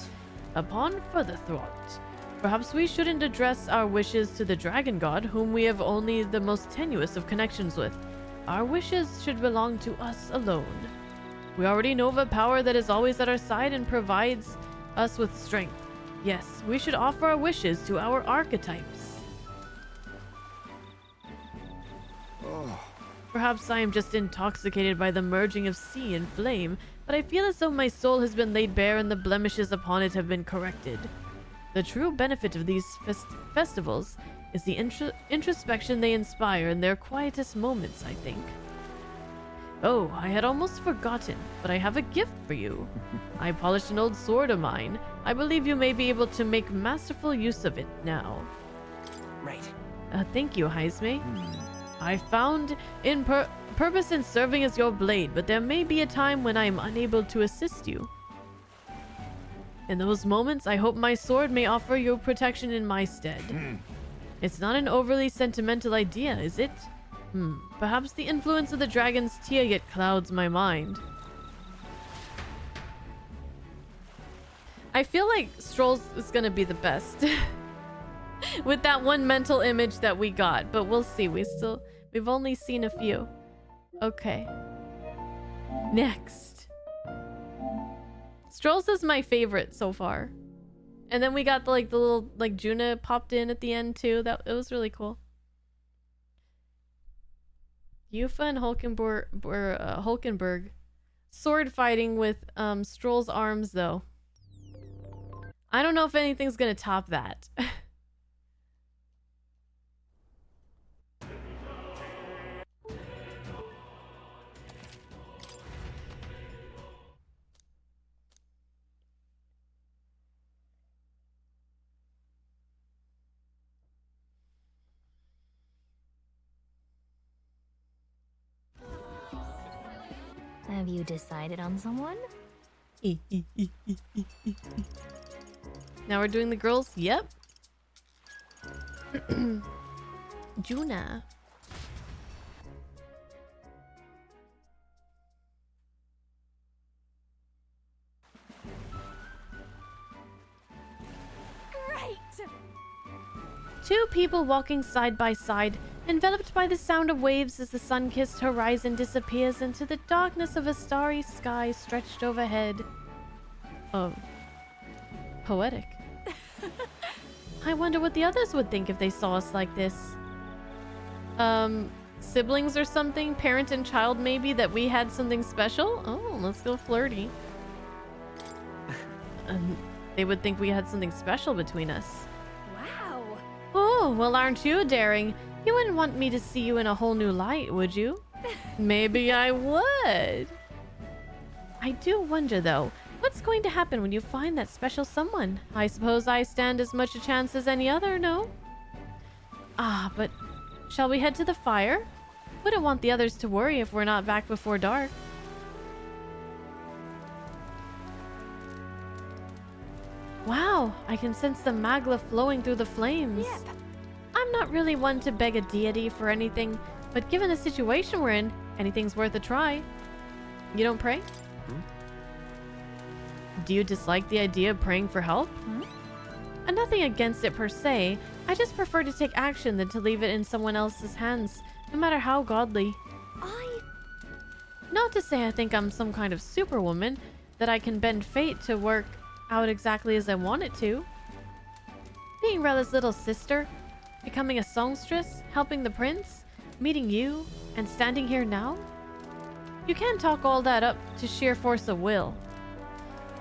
Upon further thought, perhaps we shouldn't address our wishes to the dragon god, whom we have only the most tenuous of connections with. Our wishes should belong to us alone. We already know of a power that is always at our side and provides us with strength. Yes, we should offer our wishes to our archetypes. Perhaps I am just intoxicated by the merging of sea and flame, but I feel as though my soul has been laid bare and the blemishes upon it have been corrected. The true benefit of these festivals is the introspection they inspire in their quietest moments, I think. Oh, I had almost forgotten, but I have a gift for you. I polished an old sword of mine. I believe you may be able to make masterful use of it now. Right. Thank you, Heisme. I found purpose in serving as your blade, but there may be a time when I am unable to assist you. In those moments, I hope my sword may offer you protection in my stead. It's not an overly sentimental idea, is it? Perhaps the influence of the dragon's tear yet clouds my mind. I feel like Strolls is gonna be the best. With that one mental image that we got, but we'll see. We've only seen a few. Okay. Next. Strolls is my favorite so far. And then we got the little Juna popped in at the end too. It was really cool. Yufa and Hulkenberg sword fighting with Stroll's arms though. I don't know if anything's gonna top that. Have you decided on someone? Now we're doing the girls? Yep. Juna. Great! Two people walking side by side, enveloped by the sound of waves as the sun-kissed horizon disappears into the darkness of a starry sky stretched overhead. Oh. Poetic. I wonder what the others would think if they saw us like this. Siblings or something? Parent and child maybe? That we had something special? Oh, let's go flirty. They would think we had something special between us. Wow. Oh, well, aren't you daring? You wouldn't want me to see you in a whole new light, would you? Maybe I would. I do wonder, though, what's going to happen when you find that special someone? I suppose I stand as much a chance as any other, no? Ah, but shall we head to the fire? Wouldn't want the others to worry if we're not back before dark. Wow, I can sense the magla flowing through the flames. Yep. I'm not really one to beg a deity for anything, but given the situation we're in, anything's worth a try. You don't pray? Do you dislike the idea of praying for help? Nothing against it per se. I just prefer to take action than to leave it in someone else's hands, no matter how godly. Not to say I think I'm some kind of superwoman, that I can bend fate to work out exactly as I want it to. Being Rella's little sister, becoming a songstress, helping the prince, Meeting you and standing here now? You can't talk all that up to sheer force of will.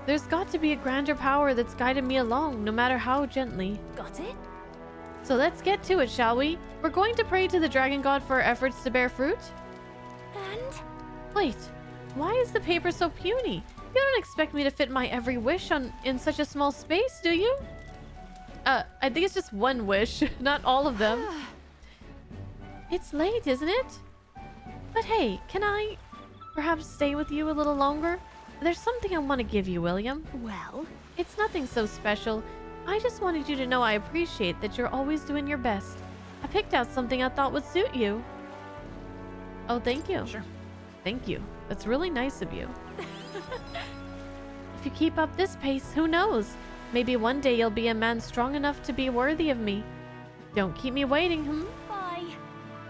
There's got to be a grander power that's guided me along, no matter how gently. Got it? So let's get to it, shall we? We're going to pray to the dragon god for our efforts to bear fruit? And? Wait, why is the paper so puny? You don't expect me to fit my every wish in such a small space, do you? I think it's just one wish, not all of them. It's late, isn't it? But hey, can I perhaps stay with you a little longer? There's something I want to give you, William. Well? It's nothing so special. I just wanted you to know I appreciate that you're always doing your best. I picked out something I thought would suit you. Oh, thank you. Sure. Thank you. That's really nice of you. If you keep up this pace, who knows? Maybe one day you'll be a man strong enough to be worthy of me. Don't keep me waiting, Bye.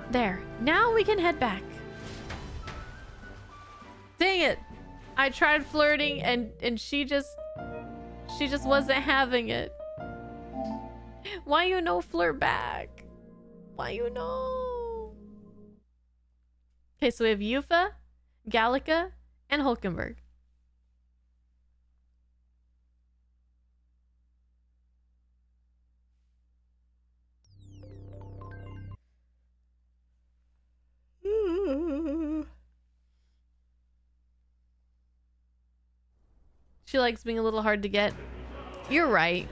There. Now we can head back. Dang it! I tried flirting and she just wasn't having it. Why you no flirt back? Why you no? Okay, so we have Yufa, Gallica, and Hulkenberg. She likes being a little hard to get. You're right.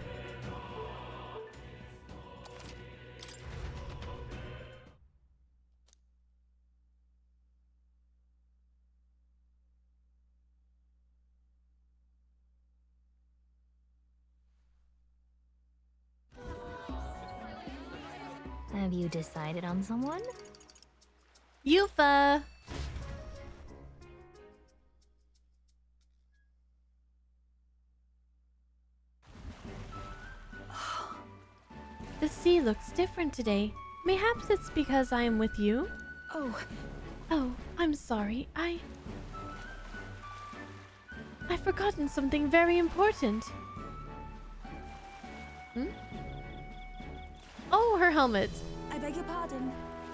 Have you decided on someone? Yufa! The sea looks different today. Mayhaps it's because I am with you? Oh, I'm sorry. I've forgotten something very important. Oh, her helmet. I beg your pardon.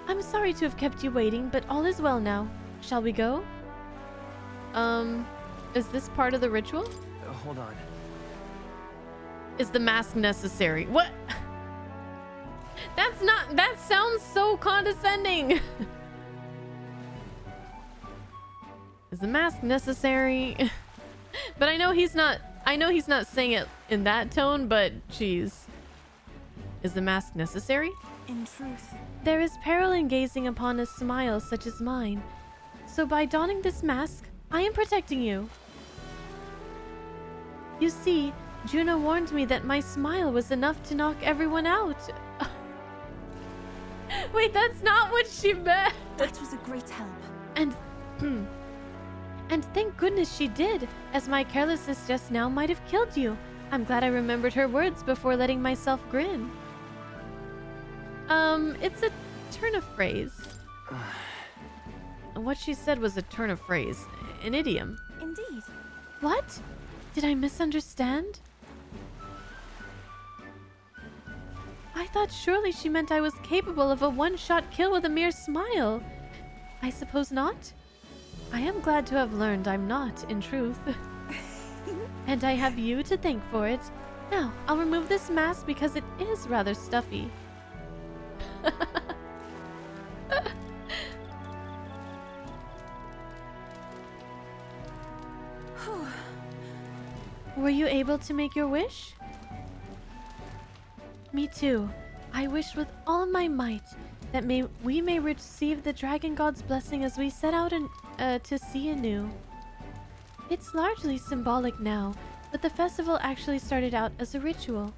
I'm sorry to have kept you waiting, but all is well now. Shall we go? Is this part of the ritual? Hold on. Is the mask necessary? What? That sounds so condescending. Is the mask necessary? But I know he's not saying it in that tone, but jeez. Is the mask necessary? In truth, there is peril in gazing upon a smile such as mine. So by donning this mask, I am protecting you. You see, Juno warned me that my smile was enough to knock everyone out. Wait, that's not what she meant. That was a great help. And thank goodness she did, as my carelessness just now might have killed you. I'm glad I remembered her words before letting myself grin. It's a turn of phrase. What she said was a turn of phrase, an idiom. Indeed. What? Did I misunderstand? I thought surely she meant I was capable of a one-shot kill with a mere smile. I suppose not? I am glad to have learned I'm not, in truth. And I have you to thank for it. Now, I'll remove this mask because it is rather stuffy. Were you able to make your wish? Me too. I wish with all my might that we may receive the Dragon God's blessing as we set out to sea anew. It's largely symbolic now, but the festival actually started out as a ritual.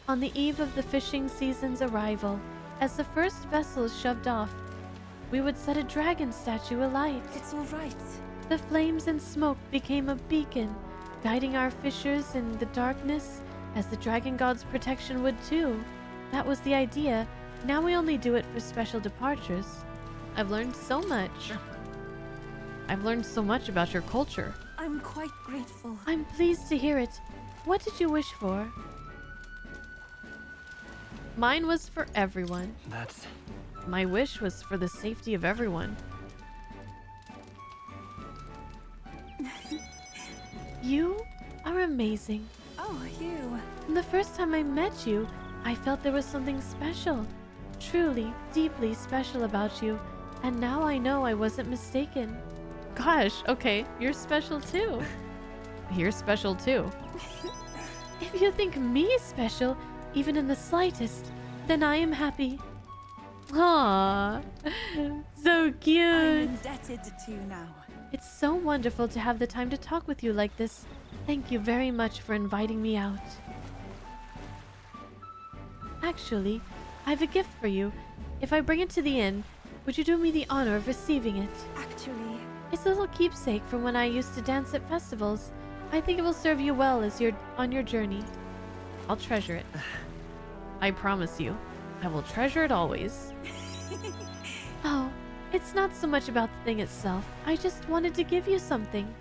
On the eve of the fishing season's arrival, as the first vessels shoved off, we would set a dragon statue alight. It's all right. The flames and smoke became a beacon, guiding our fishers in the darkness, as the Dragon God's protection would too. That was the idea. Now we only do it for special departures. I've learned so much. Sure. I've learned so much about your culture. I'm quite grateful. I'm pleased to hear it. What did you wish for? Mine was for everyone. That's My wish was for the safety of everyone. You are amazing. Oh, you. From the first time I met you, I felt there was something special. Truly, deeply special about you. And now I know I wasn't mistaken. Gosh, okay, you're special too. You're special too. If you think me special, even in the slightest, then I am happy. Aww, so cute. I'm indebted to you now. It's so wonderful to have the time to talk with you like this. Thank you very much for inviting me out. Actually, I have a gift for you. If I bring it to the inn, would you do me the honor of receiving it? Actually, it's a little keepsake from when I used to dance at festivals. I think it will serve you well as you're on your journey. I'll treasure it. I promise you, I will treasure it always. Oh, it's not so much about the thing itself. I just wanted to give you something.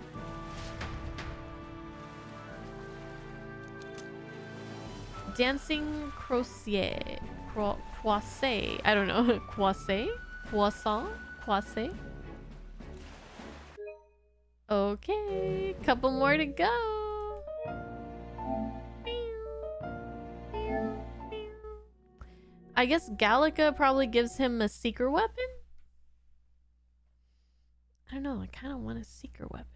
Dancing crochet. Croissant. I don't know. Croissant? Croissant? Croissant? Okay. Couple more to go. I guess Gallica probably gives him a seeker weapon? I don't know. I kind of want a seeker weapon.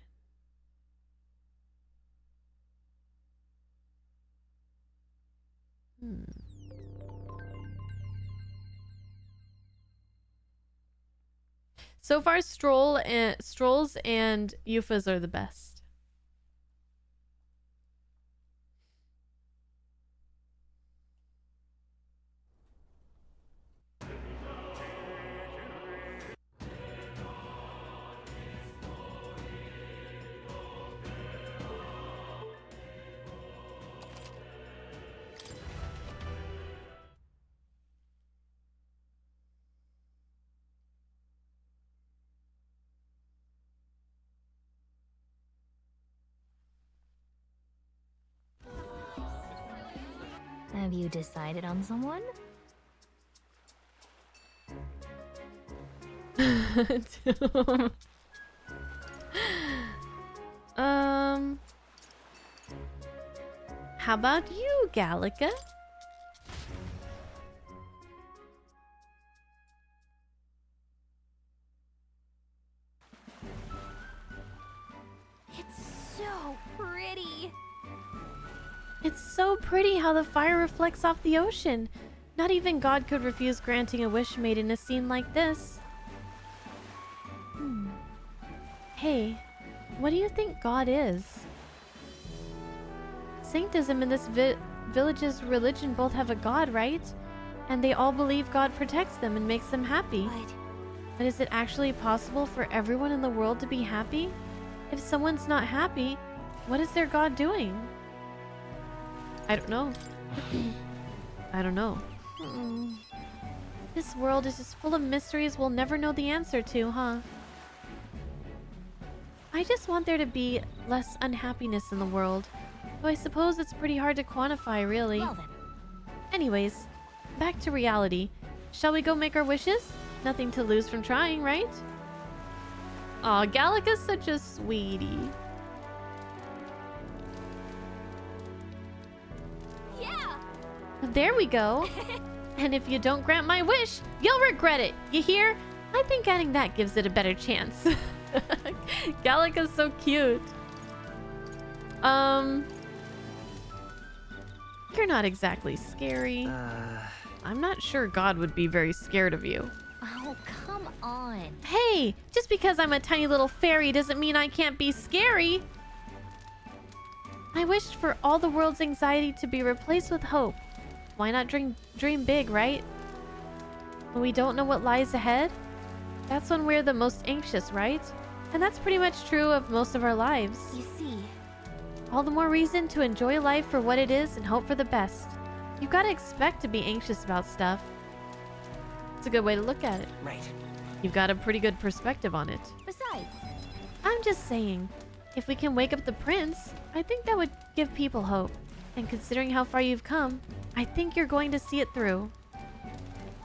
So far, Strolls and Eufas are the best. Have you decided on someone? How about you, Gallica? it's so pretty. It's so pretty how the fire reflects off the ocean. Not even God could refuse granting a wish made in a scene like this. Hey, what do you think God is? Sanctism and this village's religion both have a God, right? And they all believe God protects them and makes them happy. But is it actually possible for everyone in the world to be happy? If someone's not happy, what is their God doing? I don't know. I don't know. This world is just full of mysteries we'll never know the answer to, huh? I just want there to be less unhappiness in the world. Though I suppose it's pretty hard to quantify, really. Well then. Anyways, back to reality. Shall we go make our wishes? Nothing to lose from trying, right? Aw, Gallica's such a sweetie. Yeah. There we go. And if you don't grant my wish, you'll regret it. You hear? I think adding that gives it a better chance. Gallica's so cute. You're not exactly scary. I'm not sure God would be very scared of you. Oh, come on. Hey, just because I'm a tiny little fairy doesn't mean I can't be scary. I wished for all the world's anxiety to be replaced with hope. Why not dream big, right? When we don't know what lies ahead, that's when we're the most anxious, right? And that's pretty much true of most of our lives. You see, all the more reason to enjoy life for what it is and hope for the best. You've got to expect to be anxious about stuff. It's a good way to look at it. Right. You've got a pretty good perspective on it. Besides, I'm just saying, if we can wake up the prince, I think that would give people hope. And considering how far you've come, I think you're going to see it through.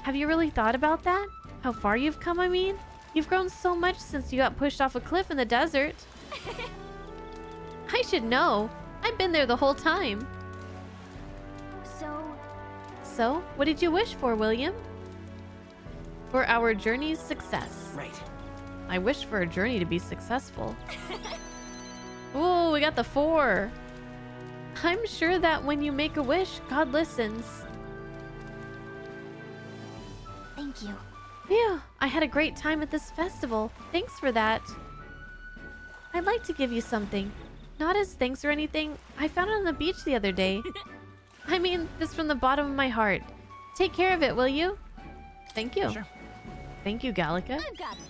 Have you really thought about that? How far you've come, I mean? You've grown so much since you got pushed off a cliff in the desert. I should know. I've been there the whole time. So, what did you wish for, William? For our journey's success. Right. I wish for a journey to be successful. Ooh, we got the 4. I'm sure that when you make a wish, God listens. Thank you. Phew, I had a great time at this festival. Thanks for that. I'd like to give you something. Not as thanks or anything. I found it on the beach the other day. I mean this from the bottom of my heart. Take care of it, will you? Thank you. Sure. Thank you, Gallica. I've got it.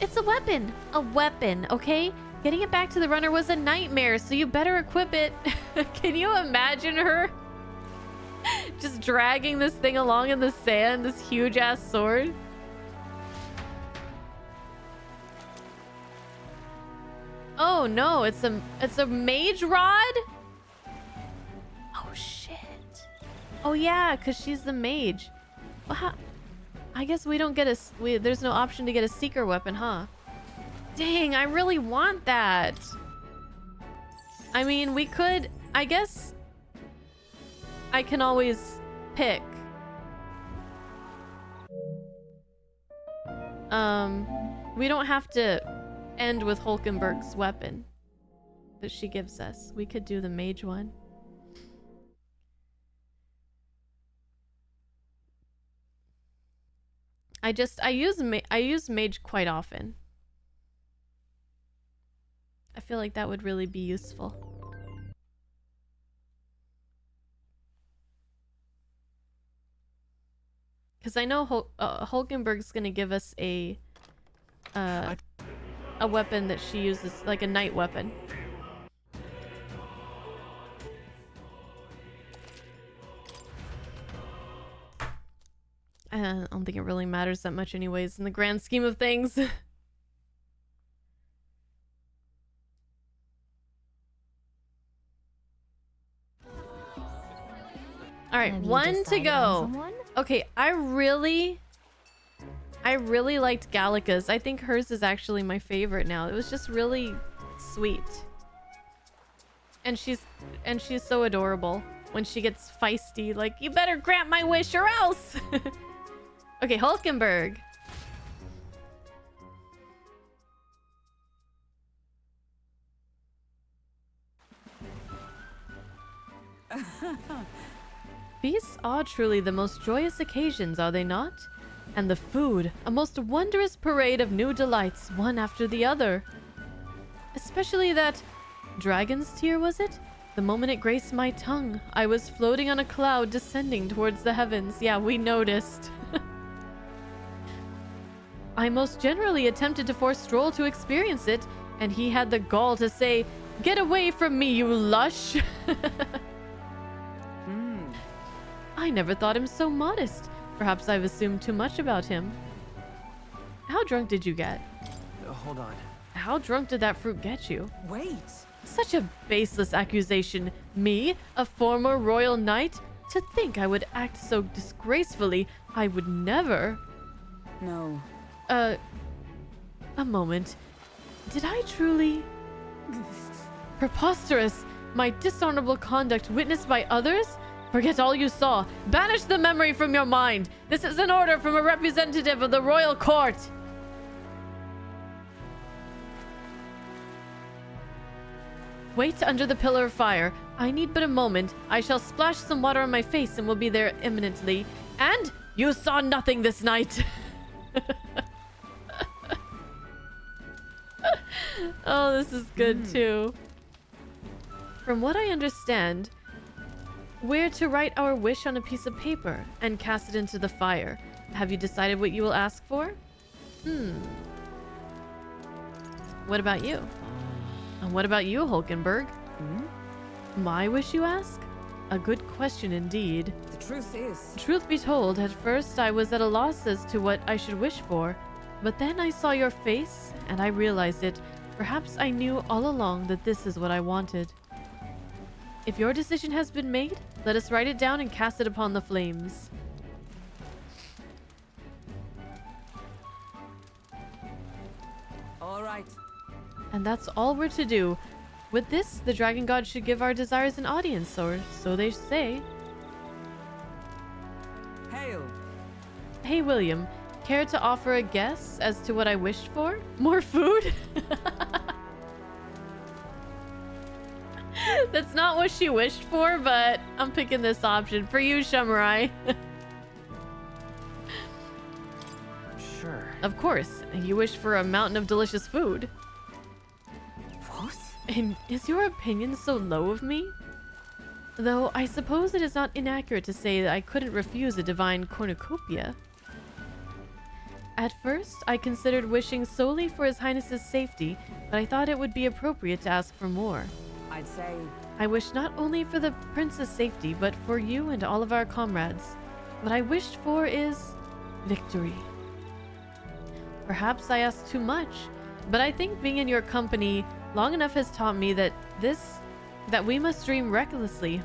It's a weapon. A weapon, okay? Getting it back to the runner was a nightmare, so you better equip it. Can you imagine her just dragging this thing along in the sand, this huge-ass sword? Oh no, it's a mage rod? Oh shit. Oh yeah, cuz she's the mage. Well, I guess we don't get there's no option to get a seeker weapon, huh? Dang, I really want that. I mean, we could, I guess I can always pick. We don't have to end with Hulkenberg's weapon that she gives us. We could do the mage one. I use mage quite often. I feel like that would really be useful. Because I know Hulkenberg's gonna give us a weapon that she uses, like a night weapon. I don't think it really matters that much anyways in the grand scheme of things. Alright, 1 to go. Okay, I really liked Gallica's. I think hers is actually my favorite now. It was just really sweet. And she's so adorable when she gets feisty, like, you better grant my wish or else. Okay, Hulkenberg. Feasts are truly the most joyous occasions, are they not? And the food, a most wondrous parade of new delights, one after the other. Especially that dragon's tear, was it? The moment it graced my tongue, I was floating on a cloud descending towards the heavens. Yeah, we noticed. I most generally attempted to force Stroll to experience it, and he had the gall to say, "Get away from me, you lush!" I never thought him so modest. Perhaps I've assumed too much about him. How drunk did you get? Hold on. How drunk did that fruit get you? Wait. Such a baseless accusation. Me, a former royal knight? To think I would act so disgracefully. I would never. No. A moment. Did I truly? Preposterous! My dishonorable conduct witnessed by others? Forget all you saw. Banish the memory from your mind. This is an order from a representative of the royal court. Wait under the pillar of fire. I need but a moment. I shall splash some water on my face and will be there imminently. And you saw nothing this night. Oh, this is good too. From what I understand, we're to write our wish on a piece of paper and cast it into the fire. Have you decided what you will ask for? What about you? And what about you, Hulkenberg? My wish, you ask? A good question indeed. The truth is... Truth be told, at first I was at a loss as to what I should wish for. But then I saw your face, and I realized it. Perhaps I knew all along that this is what I wanted. If your decision has been made, let us write it down and cast it upon the flames. right. And that's all we're to do. With this, the dragon god should give our desires an audience, or so they say. Hail. Hey, William, care to offer a guess as to what I wished for? More food? That's not what she wished for, but I'm picking this option for you, Samurai. Sure. Of course, you wished for a mountain of delicious food. What? And is your opinion so low of me? Though I suppose it is not inaccurate to say that I couldn't refuse a divine cornucopia. At first, I considered wishing solely for His Highness's safety, but I thought it would be appropriate to ask for more. I'd say... I wish not only for the prince's safety, but for you and all of our comrades. What I wished for is victory. Perhaps I asked too much, but I think being in your company long enough has taught me that we must dream recklessly,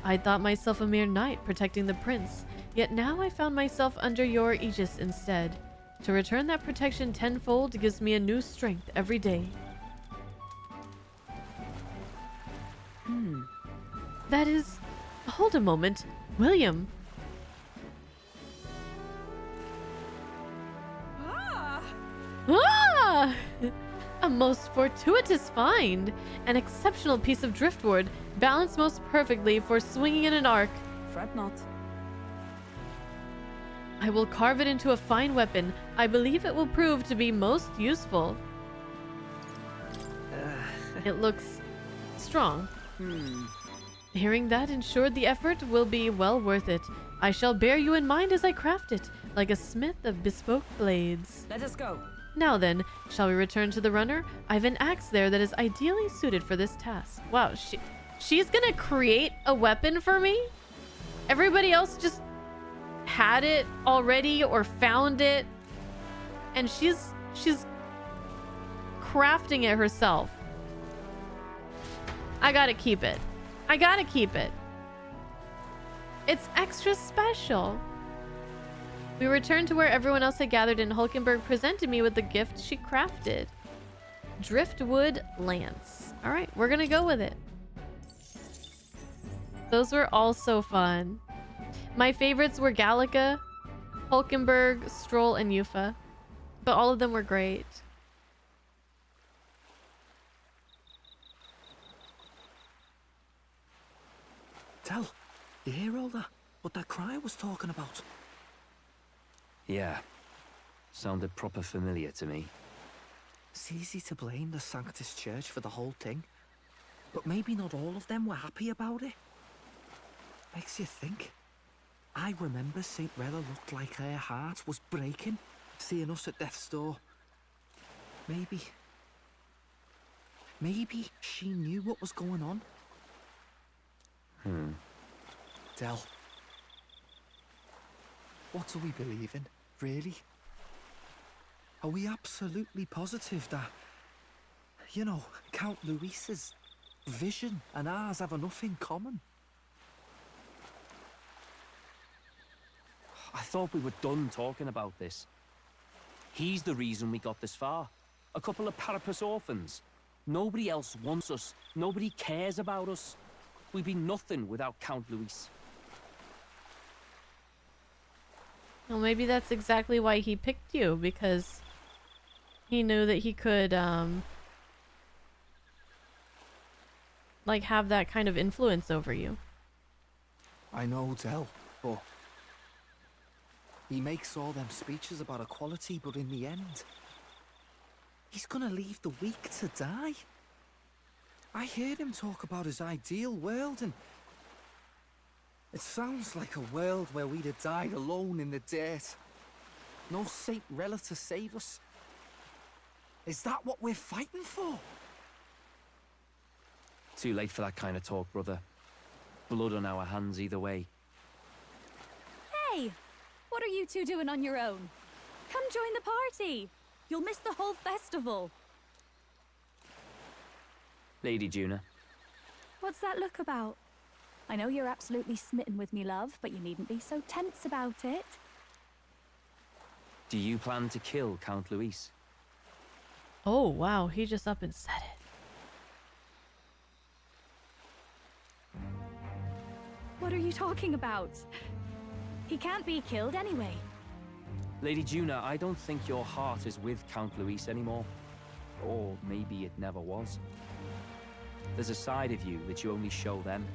I thought myself a mere knight protecting the prince, yet now I found myself under your aegis instead. To return that protection tenfold gives me a new strength every day. That is... Hold a moment. William. Ah! A most fortuitous find. An exceptional piece of driftwood, balanced most perfectly for swinging in an arc. Fret not. I will carve it into a fine weapon. I believe it will prove to be most useful. It looks strong. Hearing that ensured the effort will be well worth it. I shall bear you in mind as I craft it, like a smith of bespoke blades. Let us go. Now then, shall we return to the runner? I've an axe there that is ideally suited for this task. Wow, she's gonna create a weapon for me? Everybody else just had it already or found it, and she's crafting it herself. I gotta keep it. I gotta keep it. It's extra special. We returned to where everyone else had gathered, and Hulkenberg presented me with the gift she crafted. Driftwood lance. All right, we're gonna go with it. Those were all so fun. My favorites were Gallica, Hulkenberg, Stroll, and Yufa. But all of them were great. Tell, you hear all that? What that cry was talking about? Yeah. Sounded proper familiar to me. It's easy to blame the Sanctus Church for the whole thing. But maybe not all of them were happy about it. Makes you think. I remember St. Rella looked like her heart was breaking, seeing us at death's door. Maybe she knew what was going on. Del, what are we believing, really? Are we absolutely positive that, you know, Count Luis's vision and ours have enough in common? I thought we were done talking about this. He's the reason we got this far. A couple of Parapus orphans. Nobody else wants us. Nobody cares about us. We'd be nothing without Count Luis. Well, maybe that's exactly why he picked you, because he knew that he could, like, have that kind of influence over you. I know, Del, but he makes all them speeches about equality, but in the end, he's gonna leave the weak to die. I heard him talk about his ideal world, and it sounds like a world where we'd have died alone in the dirt. No Saint Rella to save us. Is that what we're fighting for? Too late for that kind of talk, brother. Blood on our hands either way. Hey! What are you two doing on your own? Come join the party! You'll miss the whole festival. Lady Juna. What's that look about? I know you're absolutely smitten with me, love, but you needn't be so tense about it. Do you plan to kill Count Luis? Oh, wow. He just up and said it. What are you talking about? He can't be killed anyway. Lady Juna, I don't think your heart is with Count Luis anymore. Or maybe it never was. There's a side of you that you only show them.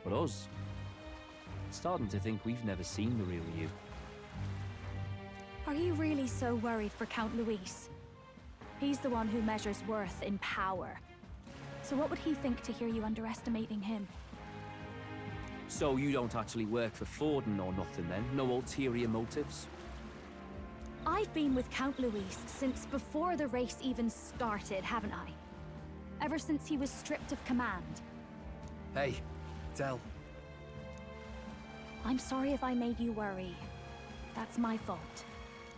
But us, starting to think we've never seen the real you. Are you really so worried for Count Luis? He's the one who measures worth in power. So what would he think to hear you underestimating him? So you don't actually work for Forden or nothing then? No ulterior motives? I've been with Count Luis since before the race even started, haven't I? Ever since he was stripped of command. Hey, Del. I'm sorry if I made you worry. That's my fault.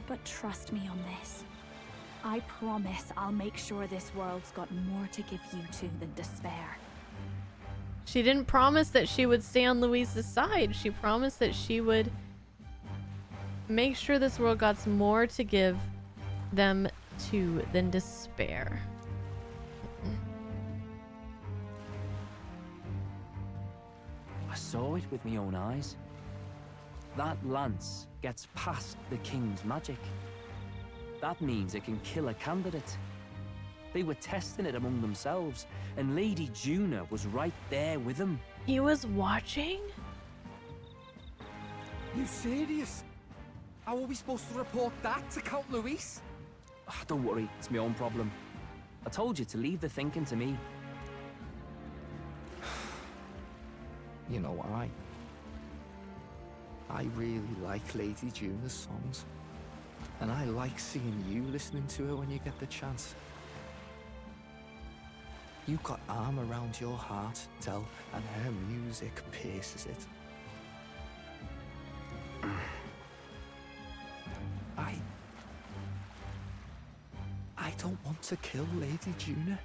But trust me on this. I promise I'll make sure this world's got more to give you two than despair. She didn't promise that she would stay on Luis's side. She promised that she would make sure this world got more to give them to than despair. I saw it with my own eyes. That lance gets past the king's magic. That means it can kill a candidate. They were testing it among themselves, and Lady Juna was right there with them. He was watching? You serious? How are we supposed to report that to Count Luis? Don't worry, it's my own problem. I told you to leave the thinking to me. You know why? I really like Lady Juna's songs. And I like seeing you listening to her when you get the chance. You've got arm around your heart, Del, and her music pierces it. I don't want to kill Lady Juna.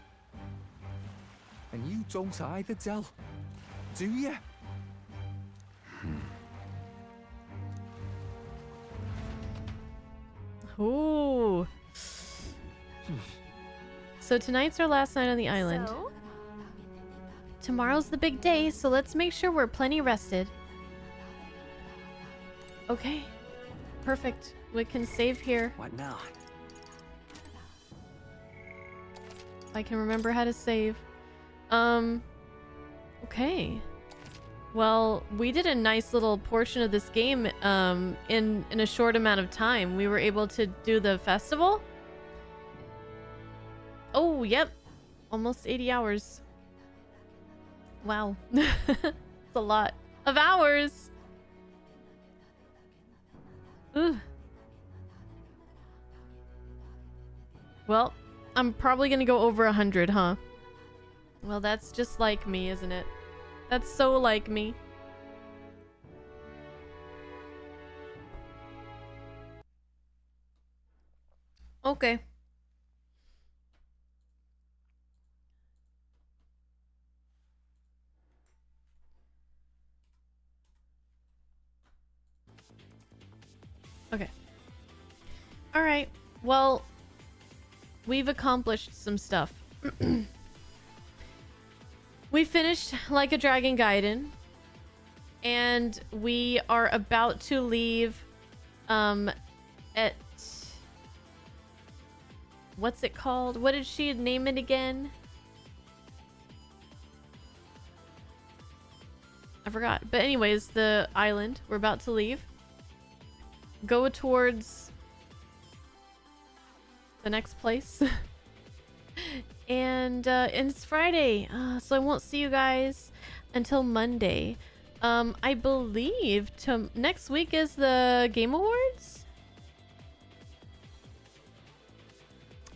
And you don't either, Del. Do you? Ooh. So tonight's our last night on the island. So? Tomorrow's the big day, so let's make sure we're plenty rested. Okay. Perfect. We can save here. What now? I can remember how to save. Okay. Well, we did a nice little portion of this game in a short amount of time. We were able to do the festival. Oh, yep. Almost 80 hours. Wow. It's a lot of hours. Ooh. Well, I'm probably gonna go over 100, huh? Well, that's just like me, isn't it? That's so like me. Okay. Okay. All right. Well, we've accomplished some stuff. We finished Like a Dragon Gaiden, and we are about to leave at what's it called? What did she name it again? I forgot. But anyways, the island we're about to leave. Go towards the next place. And it's Friday, so I won't see you guys until Monday. I believe next week is the Game Awards,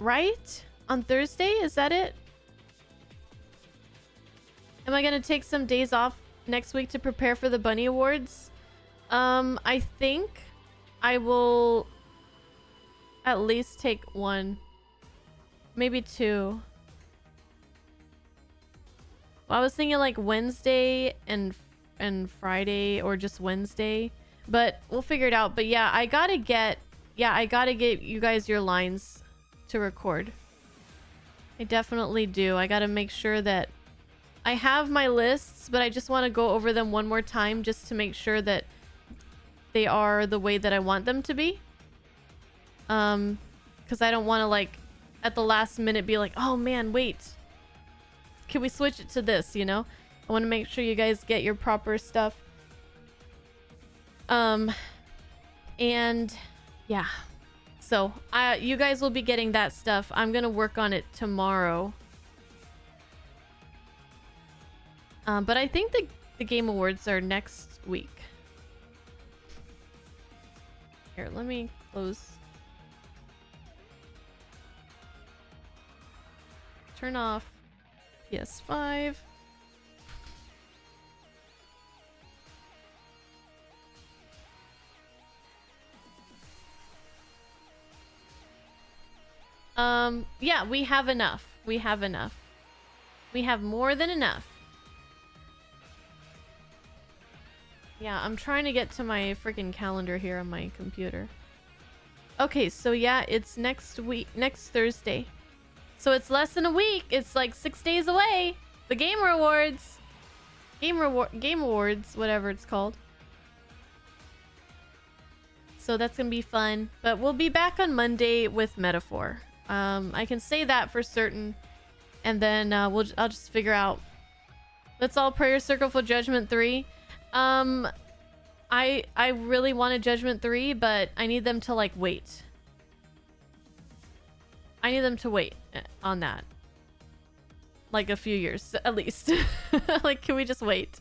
right? On Thursday, is that it? Am I gonna take some days off next week to prepare for the Bunny Awards? I think I will at least take one, maybe two. Well, I was thinking like Wednesday and Friday, or just Wednesday, but we'll figure it out. But yeah, I gotta get you guys your lines to record. I definitely do. I gotta make sure that I have my lists, but I just want to go over them one more time just to make sure that they are the way that I want them to be. Because I don't want to, like, at the last minute be like, oh man, wait. Can we switch it to this, you know? I want to make sure you guys get your proper stuff. And yeah. So, you guys will be getting that stuff. I'm going to work on it tomorrow. But I think the Game Awards are next week. Here, let me close. Turn off PS5. Yeah, we have enough. We have enough. We have more than enough. Yeah, I'm trying to get to my freaking calendar here on my computer. Okay, so yeah, it's next Thursday. So it's less than a week. It's like 6 days away. The Game Awards. Game Awards, whatever it's called. So that's gonna be fun. But we'll be back on Monday with Metaphor. I can say that for certain. And then I'll just figure out. Let's all prayer circle for Judgment 3. I really wanted Judgment 3, but I need them to, like, wait. I need them to wait on that. Like a few years, at least. Like, can we just wait?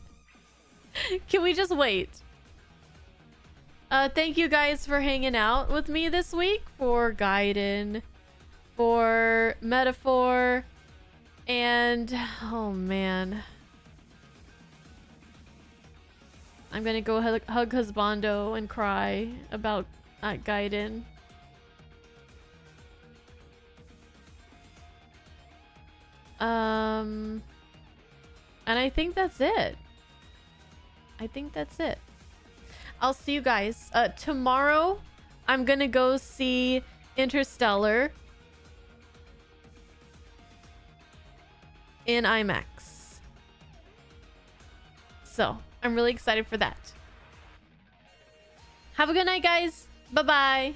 Can we just wait? Thank you guys for hanging out with me this week for Gaiden, for Metaphor, and oh man. I'm gonna go hug Husbando and cry about Gaiden. And I think that's it. I'll see you guys. Tomorrow, I'm gonna go see Interstellar in IMAX. So, I'm really excited for that. Have a good night, guys. Bye-bye.